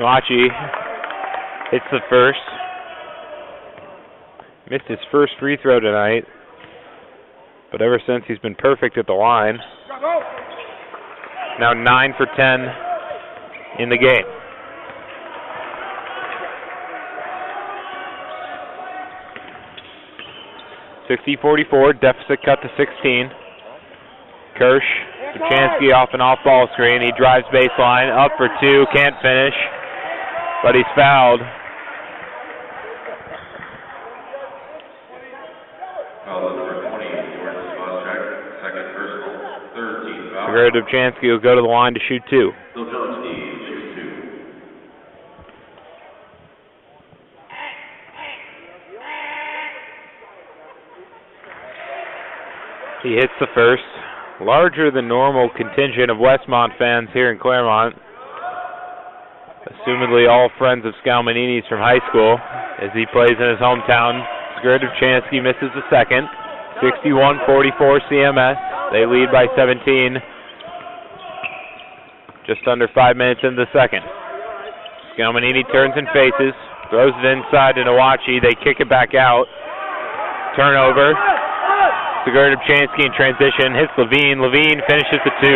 Nawachi hits the first. Missed his first free throw tonight, but ever since he's been perfect at the line. Now 9 for 10 in the game. (60-44), deficit cut to 16. Kirsch, Dobjanschi off an off-ball screen. He drives baseline, up for 2, can't finish, but he's fouled. Segura Dobjanschi will go to the line to shoot 2. He hits the first. Larger than normal contingent of Westmont fans here in Claremont. Assumedly all friends of Scalmanini's from high school as he plays in his hometown. Segura Dobjanschi misses the second. 61-44 CMS. They lead by 17. Just under 5 minutes into the second. Scalmanini turns and faces. Throws it inside to Nawachi. They kick it back out. Turnover. Segura Dobjanschi in transition. Hits Levine. Levine finishes the 2.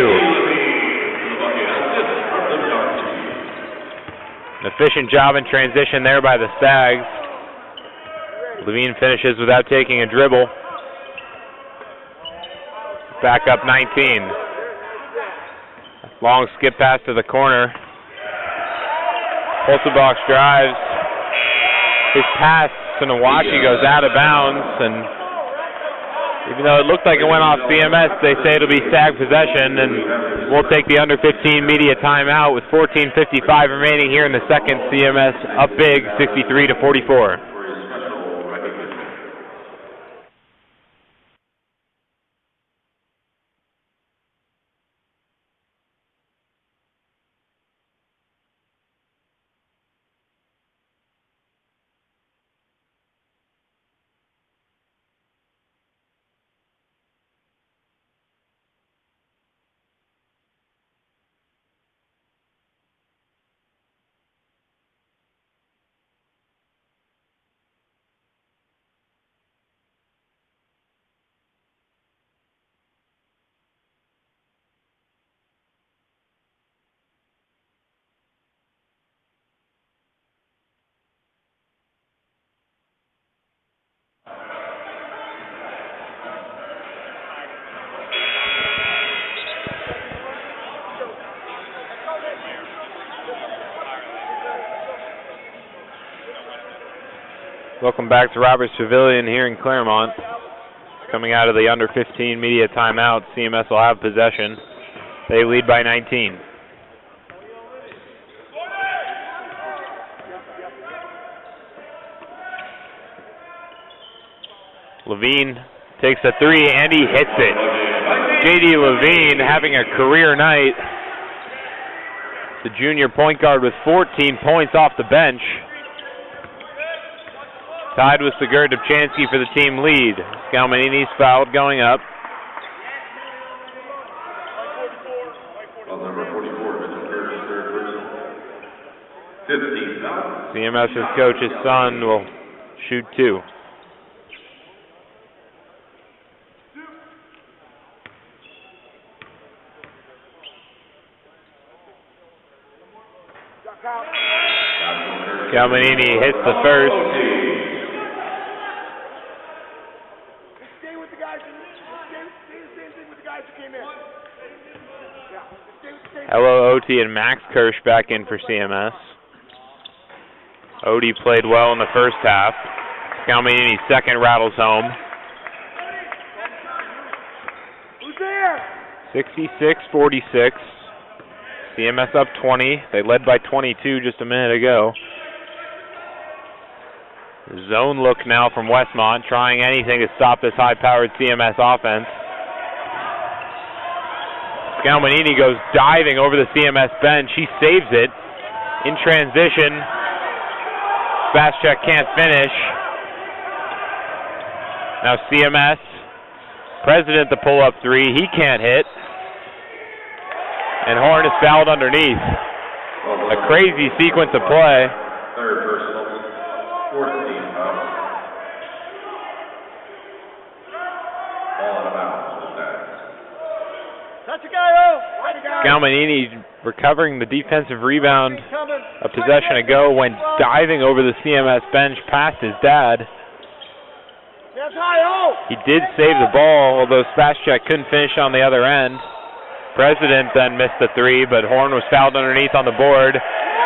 An efficient job in transition there by the Stags. Levine finishes without taking a dribble. Back up 19. Long skip pass to the corner. Holzenbach drives. His pass to Nawachi goes out of bounds, and even though it looked like it went off CMS, they say it'll be Stag possession, and we'll take the under 15 media timeout with 14:55 remaining here in the second. CMS up big, 63-44. Welcome back to Roberts Pavilion here in Claremont. Coming out of the under 15 media timeout, CMS will have possession. They lead by 19. Levine takes a three and he hits it. J.D. Levine having a career night. The junior point guard with 14 points off the bench. Tied with Segura Dobjanschi for the team lead. Scalmanini's fouled going up.
Number 44, Mr. third 15 foul.
CMS's coach's son will shoot two. Scalmanini hits the first.
Stay with the guys. Stay the same thing with the guys who came in.
Hello, OT and Max Kirsch back in for CMS. Odie played well in the first half. Scalmanini's second rattles home.
Who's there?
66-46. CMS up 20. They led by 22 just a minute ago. Zone look now from Westmont, trying anything to stop this high-powered CMS offense. Scalmanini goes diving over the CMS bench. He saves it in transition. Spascheck can't finish. Now CMS, President the pull-up three. He can't hit. And Horn is fouled underneath. A crazy sequence of play.
Third personal, 14 foul. Ball out of bounds with that.
Touch a guy, oh!
Scalmanini recovering the defensive rebound a possession ago, went diving over the CMS bench past his dad. He did save the ball, although Spascheck couldn't finish on the other end. President then missed the three, but Horn was fouled underneath on the board.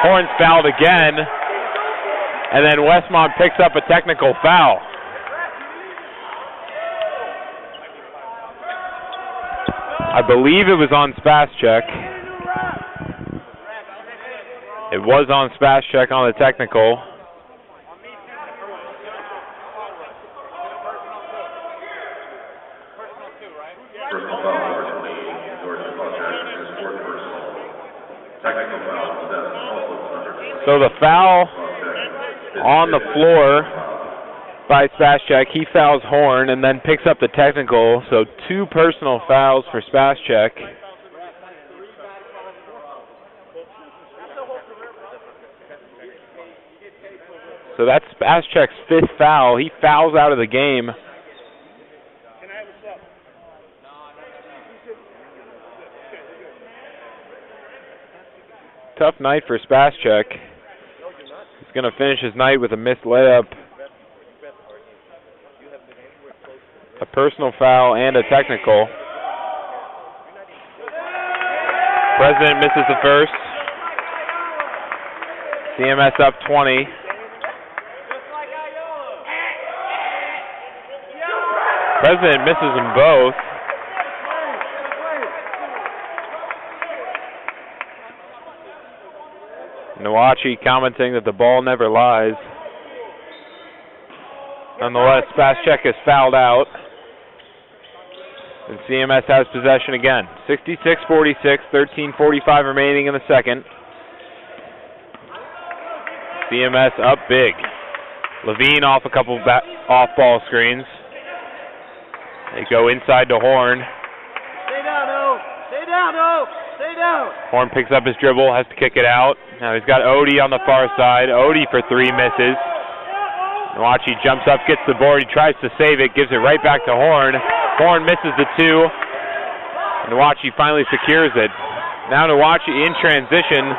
Horn's fouled again, and then Westmont picks up a technical foul. I believe it was on Spascheck. It was on Spascheck on the technical.
Personal foul, number 20, George Spascheck, his fourth personal. Technical foul, also under.
So the foul on the floor by Spascheck. He fouls Horn and then picks up the technical. So two personal fouls for Spascheck. So that's Spascheck's fifth foul. He fouls out of the game. Tough night for Spascheck. He's going to finish his night with a missed layup, a personal foul, and a technical. President misses the first. CMS up 20. President misses them both. Nawachi commenting that the ball never lies. Nonetheless, Spascheck is fouled out. And CMS has possession again. 66-46, 13:45 remaining in the second. CMS up big. Levine off a couple off-ball screens. They go inside to Horn.
Stay down, O. Stay down, O. Stay down.
Horn picks up his dribble, has to kick it out. Now he's got Odie on the far side. Odie for three misses. Nawachi jumps up, gets the board. He tries to save it, gives it right back to Horn. Horn misses the two. Nawachi finally secures it. Now Nawachi in transition.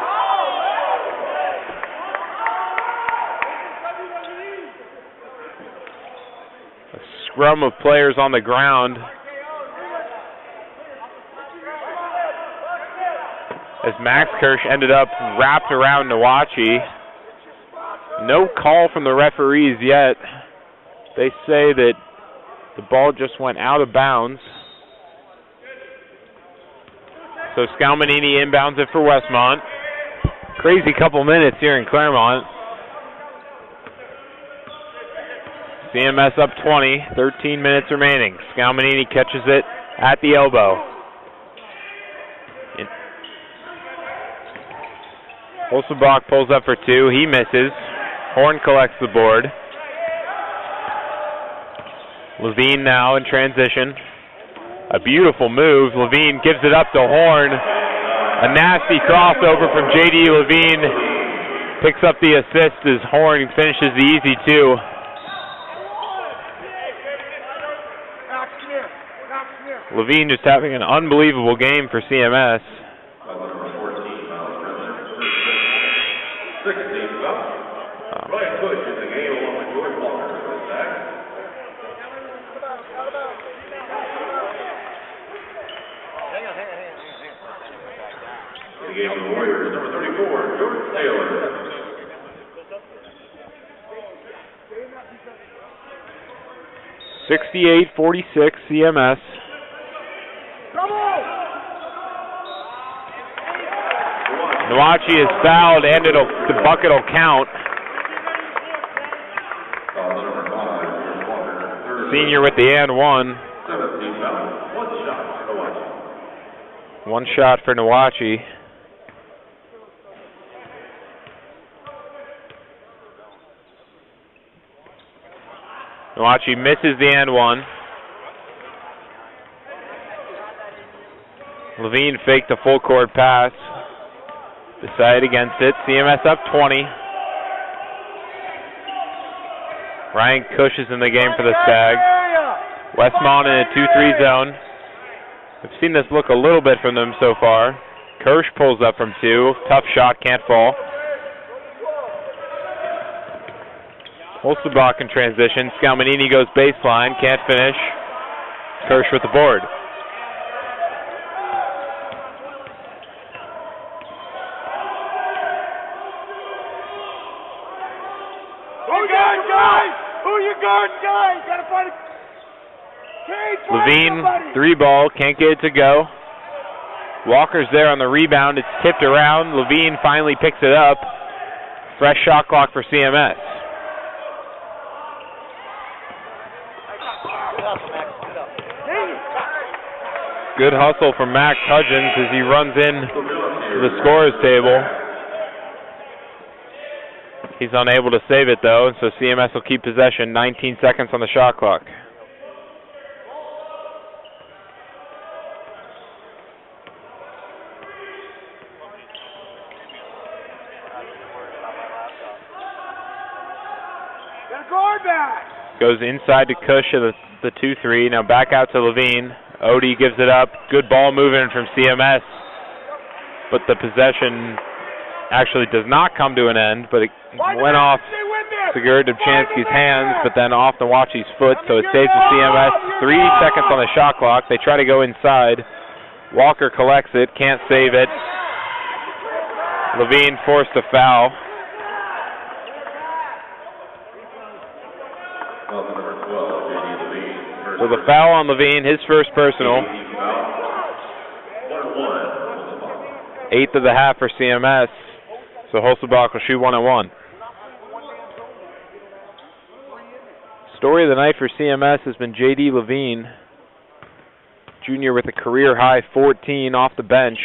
A scrum of players on the ground. As Max Kirsch ended up wrapped around Nawachi. No call from the referees yet. They say that the ball just went out of bounds. So Scalmanini inbounds it for Westmont. Crazy couple minutes here in Claremont. CMS up 20, 13 minutes remaining. Scalmanini catches it at the elbow. Holzenbach pulls up for two. He misses. Horn collects the board. Levine now in transition. A beautiful move. Levine gives it up to Horn. A nasty crossover from J.D. Levine. Picks up the assist as Horn finishes the easy two. Levine just having an unbelievable game for CMS.
The game of the Warriors, number 34, Jordan Taylor.
(68-46) CMS. Nawachi is fouled and the bucket will count. Senior with the and one. One shot for Nawachi. Nawachi misses the and one. Levine faked a full court pass. Decided against it. CMS up 20. Ryan Cush is in the game for the Stags. Westmont in a 2-3 zone. We've seen this look a little bit from them so far. Kirsch pulls up from two. Tough shot, can't fall. Holzenbach in transition. Scalmanini goes baseline, can't finish. Kirsch with the board. Levine, three ball, can't get it to go. Walker's there on the rebound. It's tipped around. Levine finally picks it up. Fresh shot clock for CMS. Good hustle from Max Hudgens as he runs in to the scorer's table. He's unable to save it though, so CMS will keep possession. 19 seconds on the shot clock. Goes inside to Cush at the 2-3. Now back out to Levine. Odie gives it up. Good ball movement from CMS. But the possession actually does not come to an end, but it went off Segura Dobjanschi's hands, but then off Nawachi's foot, so it stays with CMS. 3 seconds on the shot clock. They try to go inside. Walker collects it, can't save it. Levine forced a foul. So the foul on Levine, his first personal. 8th of the half for CMS. So Holzenbach will shoot 1-1. Story of the night for CMS has been J.D. Levine, junior with a career-high 14 off the bench.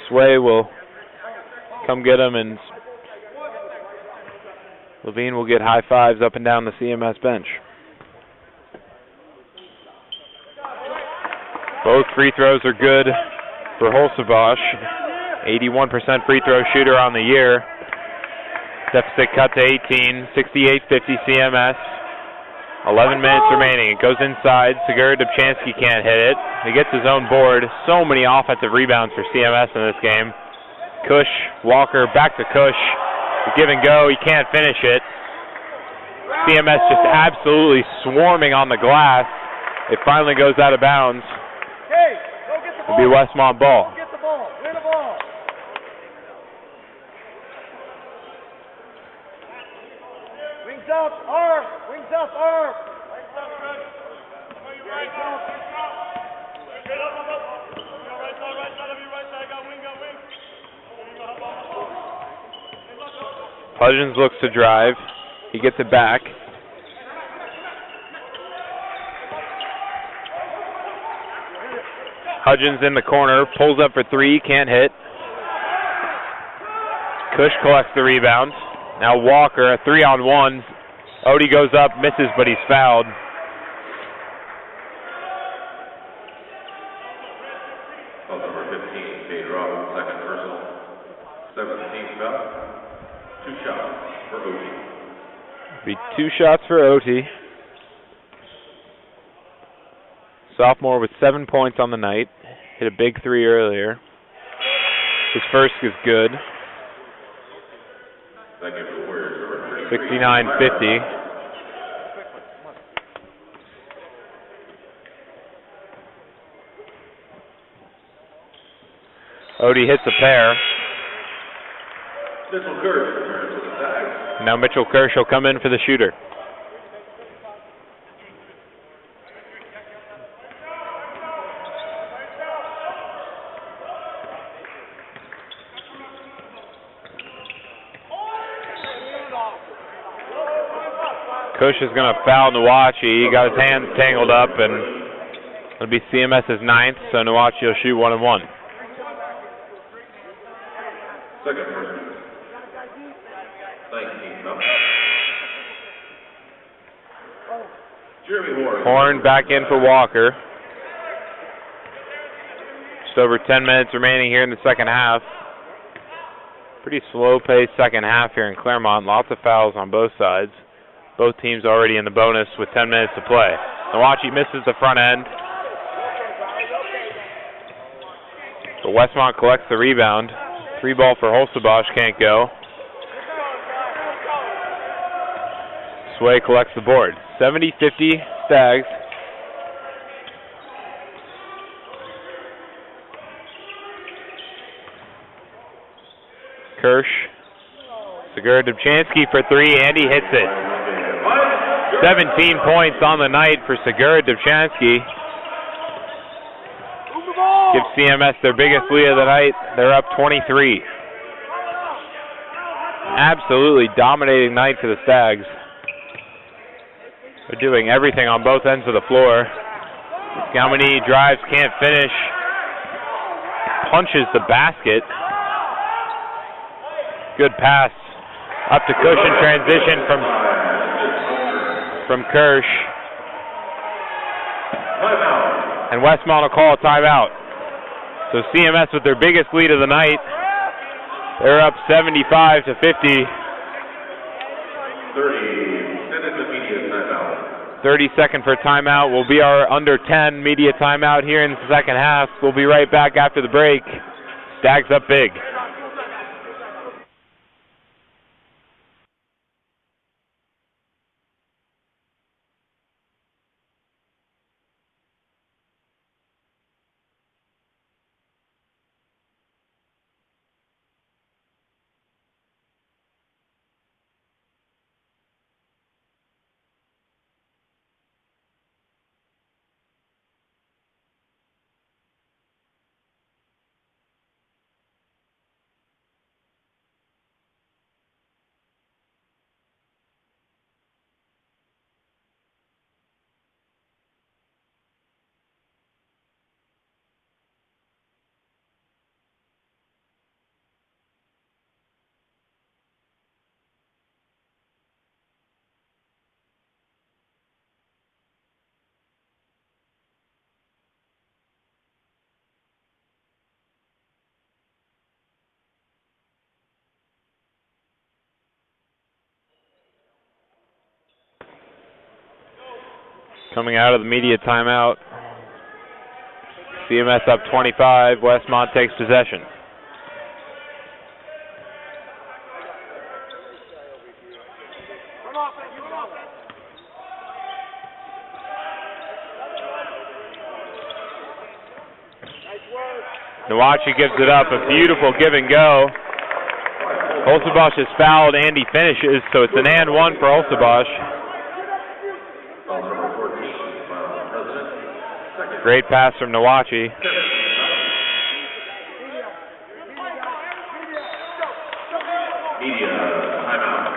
Sway will come get him, and Levine will get high fives up and down the CMS bench. Both free throws are good for Holzenbach. 81% free throw shooter on the year. Deficit cut to 18, 68-50 CMS. 11 minutes remaining. It goes inside. Segura Dobjanschi can't hit it. He gets his own board. So many offensive rebounds for CMS in this game. Cush, Walker, back to Cush. The give and go, he can't finish it. CMS just absolutely swarming on the glass. It finally goes out of bounds. It'll be Westmont ball.
up, arm. Wings up, arm.
Hudgens looks to drive. He gets it back. Hudgens in the corner, pulls up for three, can't hit. Cush collects the rebound. Now Walker, a 3-on-1. Odie goes up, misses, but he's fouled.
Foul number 15, Cade Robbins, second personal. 17th foul. 2 shots for Odie.
Be 2 shots for Oti. Sophomore with 7 points on the night. Hit a big 3 earlier. His first is good. 69-50. Odie hits a pair. Now Mitchell Kirsch will come in for the shooter. Cush is going to foul Nawachi. He got his hands tangled up, and it'll be CMS's 9th, so Nawachi will shoot 1-1.
Second person. 19 foul. Jeremy Horn.
Horn back in for Walker. Just over 10 minutes remaining here in the second half. Pretty slow-paced second half here in Claremont. Lots of fouls on both sides. Both teams already in the bonus with 10 minutes to play. Nawachi misses the front end. But Westmont collects the rebound. 3 ball for Holzebosch, can't go. Sway collects the board. 70-50 Stags. Kirsch. Segura Dobjanschi for 3, and he hits it. 17 points on the night for Segura Dobjanschi. Gives CMS their biggest lead of the night. They're up 23. Absolutely dominating night for the Stags. They're doing everything on both ends of the floor. Galmini drives, can't finish. Punches the basket. Good pass. Up to Cush in transition from Kirsch. And Westmont will call a timeout. So CMS with their biggest lead of the night. They're up 75-50. 30-second for timeout will be our under 10 media timeout here in the second half. We'll be right back after the break. Stags up big. Coming out of the media timeout. CMS up 25. Westmont takes possession. Nawachi gives it up. A beautiful give and go Olsebosh is fouled and he finishes, so it's an and one for Olsebosh.
Foul number 14, foul President.
Great pass from Nawachi.
Media timeout.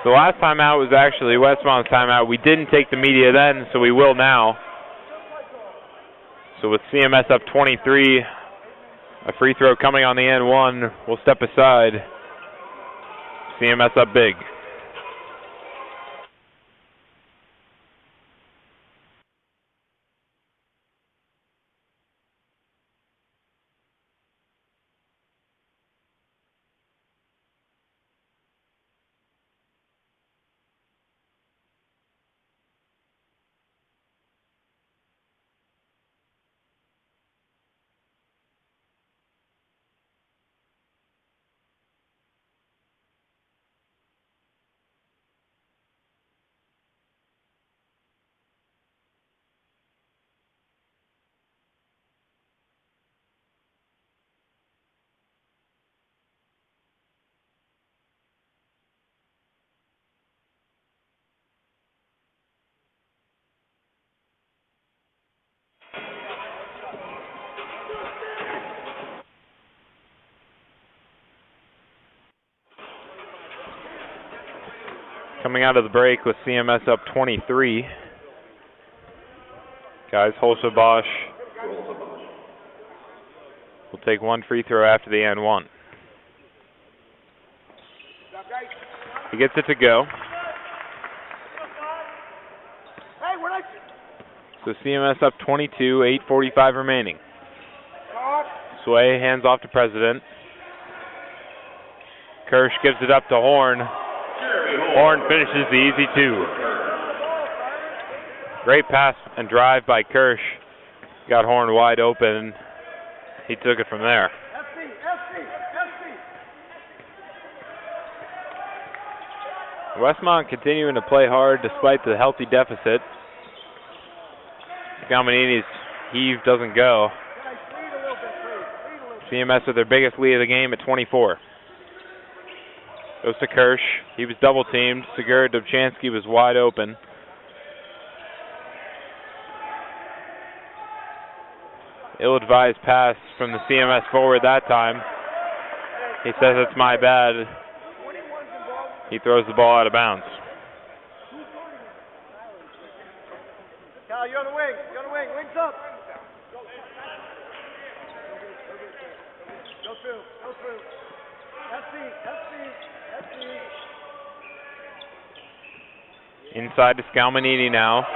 The last timeout was actually Westmont's timeout. We didn't take the media then, so we will now. So with CMS up 23, a free throw coming on the end one. We'll step aside. CMS up big. Coming out of the break with CMS up 23. Guys, Olsebosh will take one free throw after the and one. He gets it to go. So CMS up 22, 8:45 remaining. Sway hands off to President. Kirsch gives it up to Horn. Horn finishes the easy two. Great pass and drive by Kirsch. Got Horn wide open. He took it from there. Westmont continuing to play hard despite the healthy deficit. Scalmanini's heave doesn't go. CMS with their biggest lead of the game at 24. Goes to Kirsch. He was double teamed. Segura Dobjanschi was wide open. Ill-advised pass from the CMS forward that time. He says it's my bad. He throws the ball out of bounds.
Cal, you're on the wing. You're on the wing. Wings up. Go through. Go through.
Inside to Scalmanini now.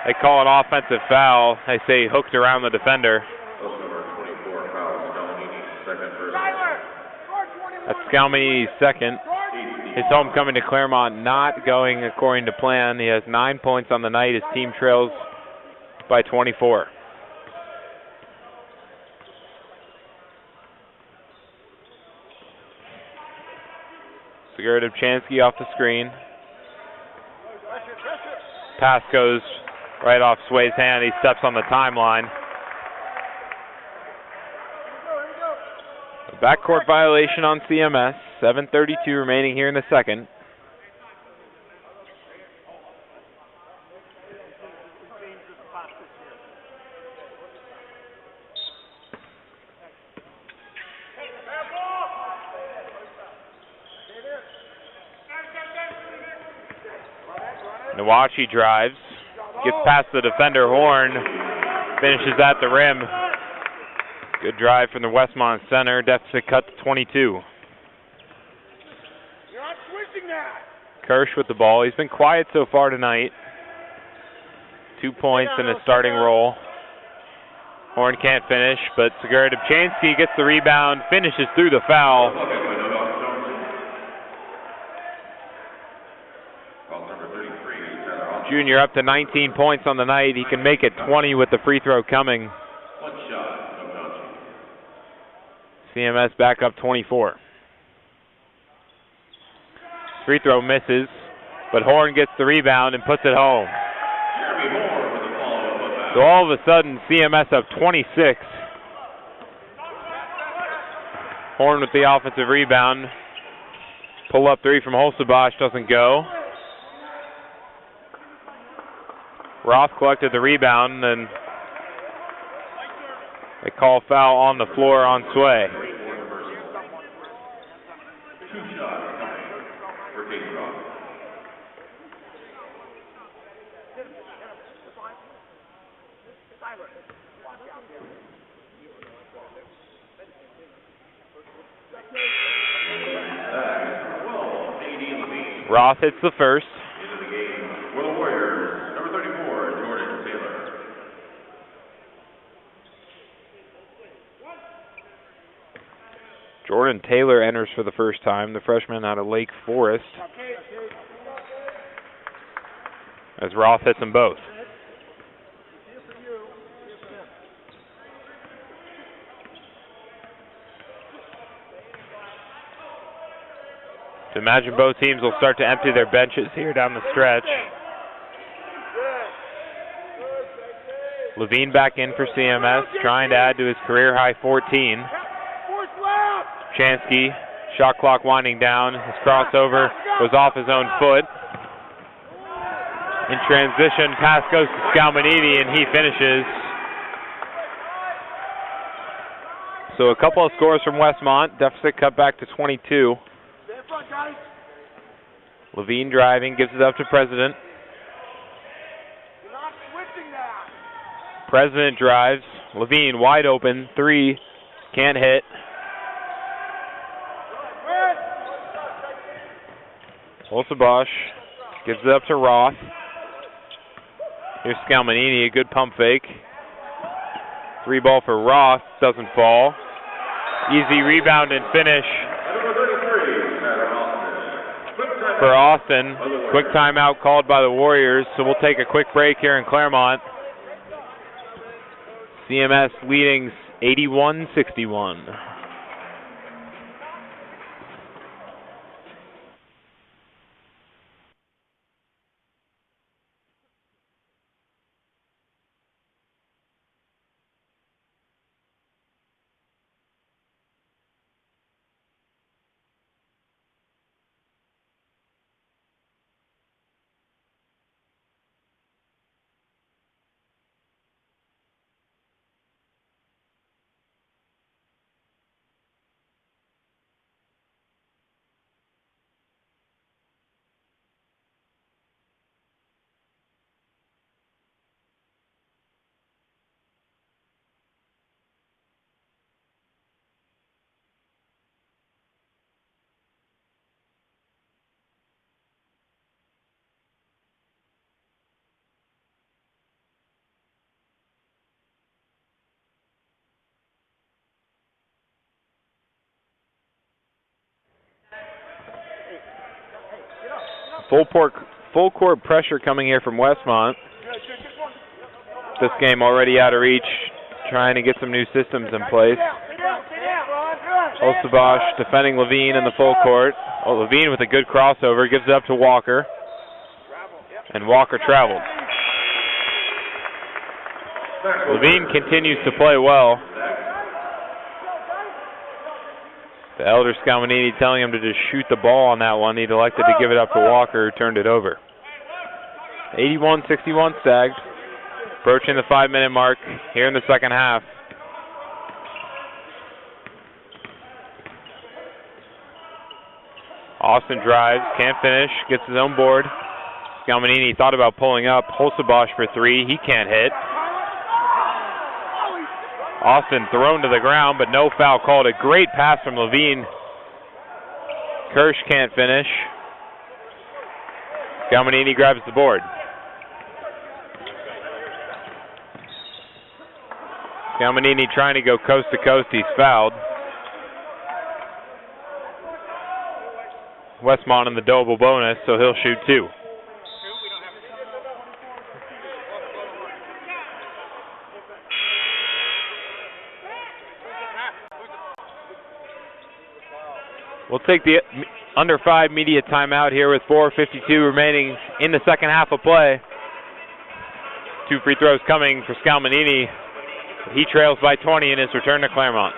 They call an offensive foul. They say he hooked around the defender.
Number 24, foul Scalmanini, second first.
That's Scalmanini's second. His homecoming to Claremont not going according to plan. He has 9 points on the night. His team trails by 24. Segura Dobjanschi off the screen. Pass goes right off Sway's hand. He steps on the timeline. A backcourt violation on CMS. 7:32 remaining here in the second. Nawachi drives, gets past the defender Horn, finishes at the rim. Good drive from the Westmont center. Deficit cut to 22. Kirsch with the ball. He's been quiet so far tonight. 2 points in his starting role. Horn can't finish, but Segura Dobjanschi gets the rebound, finishes through the foul. Junior up to 19 points on the night. He can make it 20 with the free throw coming. CMS back up 24. Free throw misses, but Horn gets the rebound and puts it home. So all of a sudden, CMS up 26. Horn with the offensive rebound. Pull up three from Holzebosch doesn't go. Roth collected the rebound, and they call foul on the floor on Sway. Roth hits the first.
Into the game for the Warriors, number 34, Jordan Taylor.
Jordan Taylor enters for the first time, the freshman out of Lake Forest, as Roth hits them both. To imagine both teams will start to empty their benches here down the stretch. Levine back in for CMS, trying to add to his career-high 14. Chansky, shot clock winding down. His crossover goes off his own foot. In transition, pass goes to Scalmanini, and he finishes. So a couple of scores from Westmont. Deficit cut back to 22. Levine driving, gives it up to President. President drives. Levine wide open, three, can't hit. Holzebosch gives it up to Roth. Here's Scalmanini, a good pump fake. Three ball for Roth, doesn't fall. Easy rebound and finish for Austin. Quick timeout called by the Warriors, so we'll take a quick break here in Claremont. CMS leading 81-61. Full court pressure coming here from Westmont. This game already out of reach, trying to get some new systems in place. Holzebosch defending Levine in the full court. Oh, Levine with a good crossover, gives it up to Walker. And Walker traveled. Levine continues to play well. The elder Scalmanini telling him to just shoot the ball on that one. He elected to give it up to Walker, who turned it over. 81-61 Stags. Approaching the 5-minute mark here in the second half. Austin drives, can't finish, gets his own board. Scalmanini thought about pulling up. Holzebosch for three, he can't hit. Austin thrown to the ground, but no foul called. A great pass from Levine. Kirsch can't finish. Scalmanini grabs the board. Scalmanini trying to go coast to coast. He's fouled. Westmont in the double bonus, so he'll shoot two. We'll take the under 5 media timeout here with 4:52 remaining in the second half of play. Two free throws coming for Scalmanini. He trails by 20 in his return to Claremont.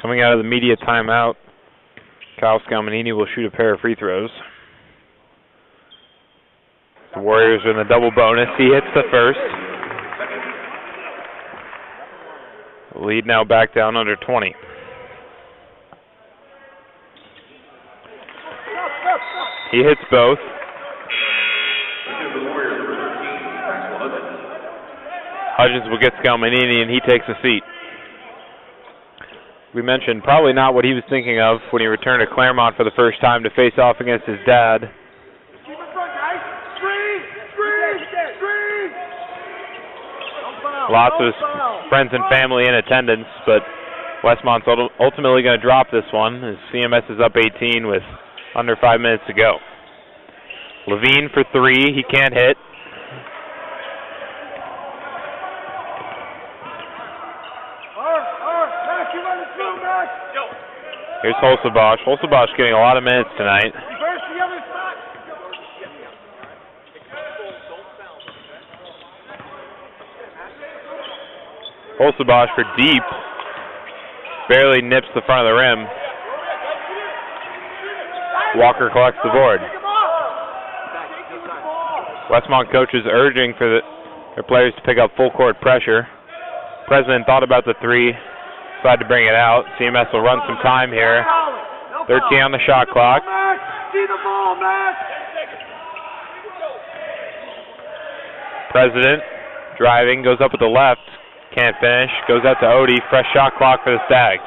Coming out of the media timeout, Kyle Scalmanini will shoot a pair of free throws. The Warriors are in the double bonus. He hits the first. The lead now back down under 20. He hits both. Hudgens will get Scalmanini, and he takes a seat. We mentioned probably not what he was thinking of when he returned to Claremont for the first time to face off against his dad. Lots of his friends and family in attendance, but Westmont's ultimately going to drop this one as CMS is up 18 with under 5 minutes to go. Levine for three. He can't hit. Here's Holzebosch. Holzebosch getting a lot of minutes tonight. Holzebosch for deep. Barely nips the front of the rim. Walker collects the board. Westmont coaches urging for their players to pick up full court pressure. President thought about the three, decided to bring it out. CMS will run some time here. 13 on the shot clock. President driving, goes up with the left. Can't finish. Goes out to Odie. Fresh shot clock for the Stags.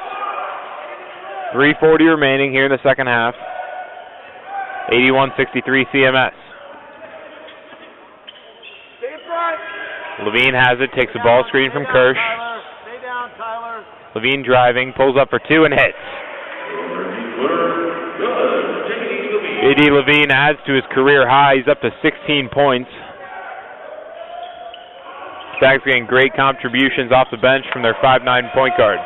3:40 remaining here in the second half. 81-63 CMS. Levine has it. Takes a ball screen from Kirsch. Levine driving. Pulls up for two and hits. J.D. Levine adds to his career high. He's up to 16 points. Stags getting great contributions off the bench from their 5'9" point guard.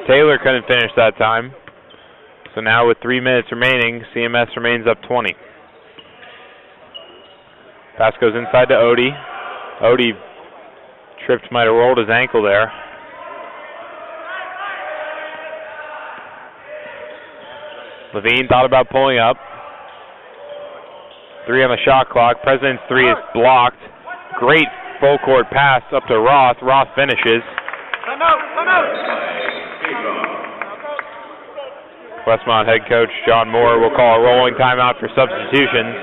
Taylor couldn't finish that time. So now with 3 minutes remaining, CMS remains up 20. Pass goes inside to Odie. Odie tripped, might have rolled his ankle there. Levine thought about pulling up. 3 on the shot clock. President's three is blocked. Great full court pass up to Roth. Roth finishes. Westmont head coach John Moore will call a rolling timeout for substitutions.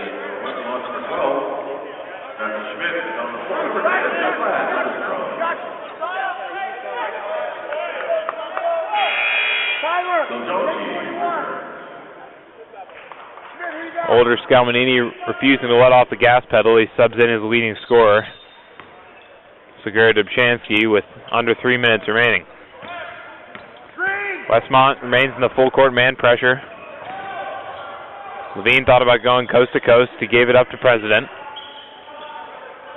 Older Scalmanini refusing to let off the gas pedal. He subs in his leading scorer, Segura Dobjanschi, with under 3 minutes remaining. Westmont remains in the full court man pressure. Levine thought about going coast to coast. He gave it up to President.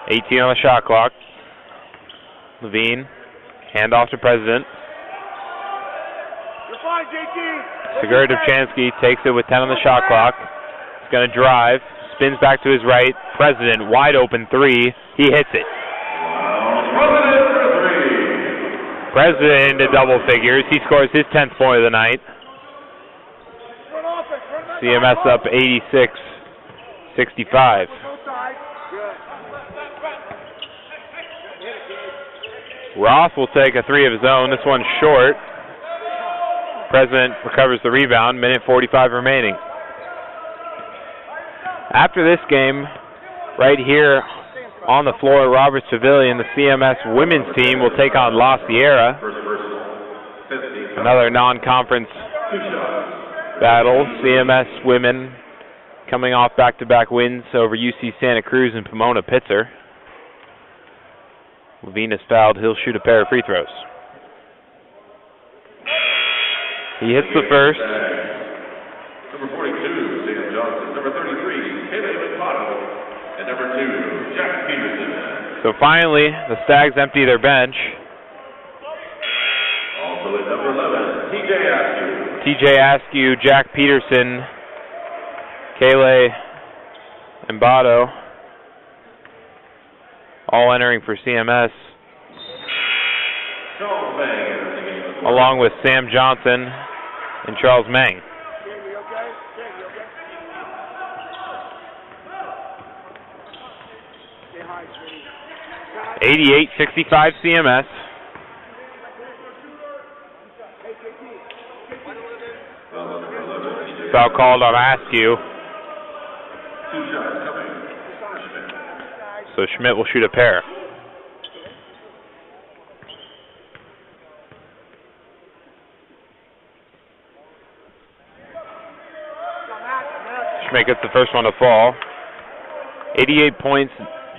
18 on the shot clock. Levine, handoff to President. Segura Dobjanschi takes it with 10 on the shot clock. He's going to drive, spins back to his right. President, wide open three. He hits it. President into double figures. He scores his 10th point of the night. CMS up 86-65. Roth will take a three of his own. This one's short. President recovers the rebound. Minute 45 remaining. After this game, right here on the floor at Roberts Pavilion, the CMS women's team will take on La Sierra. Another non-conference battle. CMS women coming off back-to-back wins over UC Santa Cruz and Pomona Pitzer. Levine is fouled. He'll shoot a pair of free throws. He hits the first.
Number 42, Sam Johnson. Number 33, Haley McMotto. And number 2, Jack Peterson.
So finally, the Stags empty their bench.
Also at number 11, TJ Askew.
TJ Askew, Jack Peterson, Kayleigh Mbato, all entering for CMS. along with Sam Johnson and Charles Meng. 88-65 CMS. Foul called on Askew. So Schmidt will shoot a pair. Schmidt gets the first one to fall. 88 points,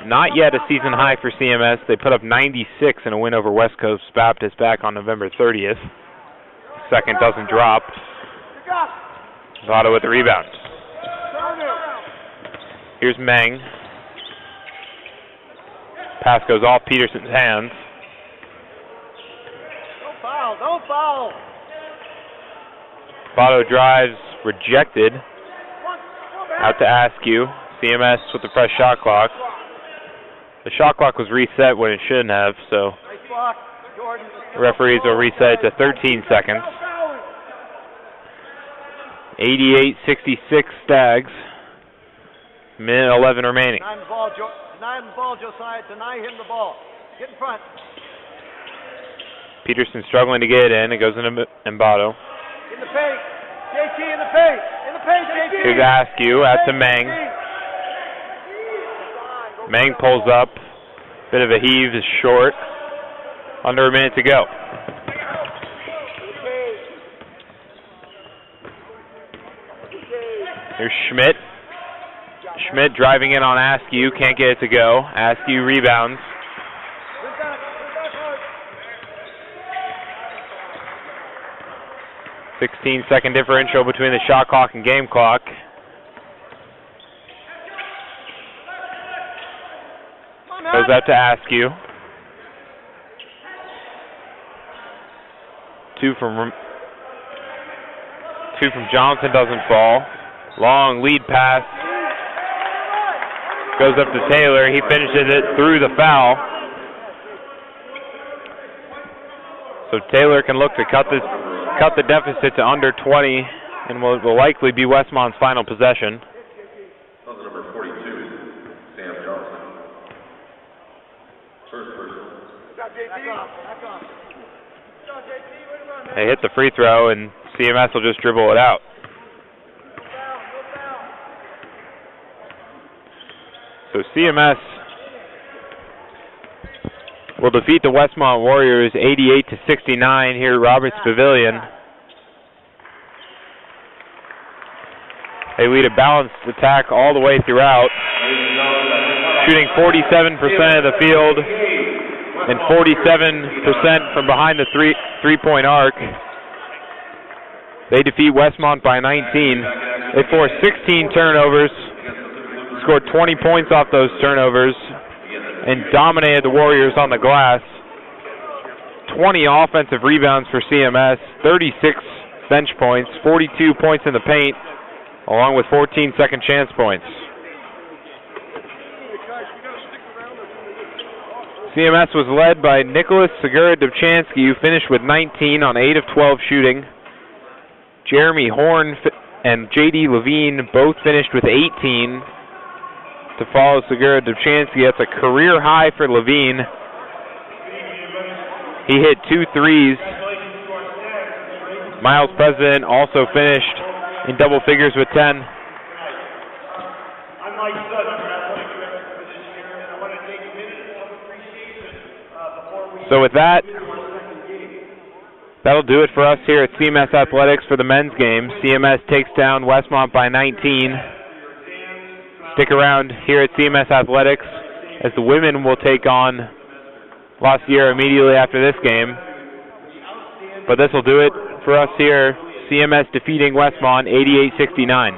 not yet a season high for CMS. They put up 96 in a win over West Coast Baptist back on November 30th. Second doesn't drop. Votto with the rebound. Here's Meng. Pass goes off Peterson's hands.
Don't foul, don't foul.
Votto drives, rejected. Out to Askew. CMS with the fresh shot clock. The shot clock was reset when it shouldn't have, so the referees will reset it to 13 seconds. 88-66 Stags. Minute 11 remaining.
Deny him the ball, Josiah. Deny him the ball. Get in front.
Peterson struggling to get it in. It goes into Mbato.
In the paint. JT in the paint. In the paint, JT.
Here's Askew. Out to Meng. Meng pulls up. Bit of a heave, is short. Under a minute to go. Here's Schmidt. Schmidt driving in on Askew. Can't get it to go. Askew rebounds. 16-second differential between the shot clock and game clock. Goes out to Askew. Two from Johnson doesn't fall. Long lead pass. Goes up to Taylor. He finishes it through the foul. So Taylor can look to cut the deficit to under 20, and will likely be Westmont's final possession.
Number 42, Sam Johnson. First person.
They hit the free throw, and CMS will just dribble it out. So CMS will defeat the Westmont Warriors 88-69 here at Roberts Pavilion. They lead a balanced attack all the way throughout, shooting 47% of the field and 47% from behind the three-point arc. They defeat Westmont by 19. They forced 16 turnovers, scored 20 points off those turnovers, and dominated the Warriors on the glass. 20 offensive rebounds for CMS, 36 bench points, 42 points in the paint, along with 14 second chance points. CMS was led by Nicolas, Segura, Dobjanschi, who finished with 19 on 8 of 12 shooting. Jeremy Horn and J.D. Levine both finished with 18. To follow Segura, Dobjanschi, that's a career high for Levine. He hit 2 threes. Miles President also finished in double figures with 10. So with that, that'll do it for us here at CMS Athletics for the men's game. CMS takes down Westmont by 19. Stick around here at CMS Athletics as the women will take on La Sierra immediately after this game. But this will do it for us here. CMS defeating Westmont 88-69.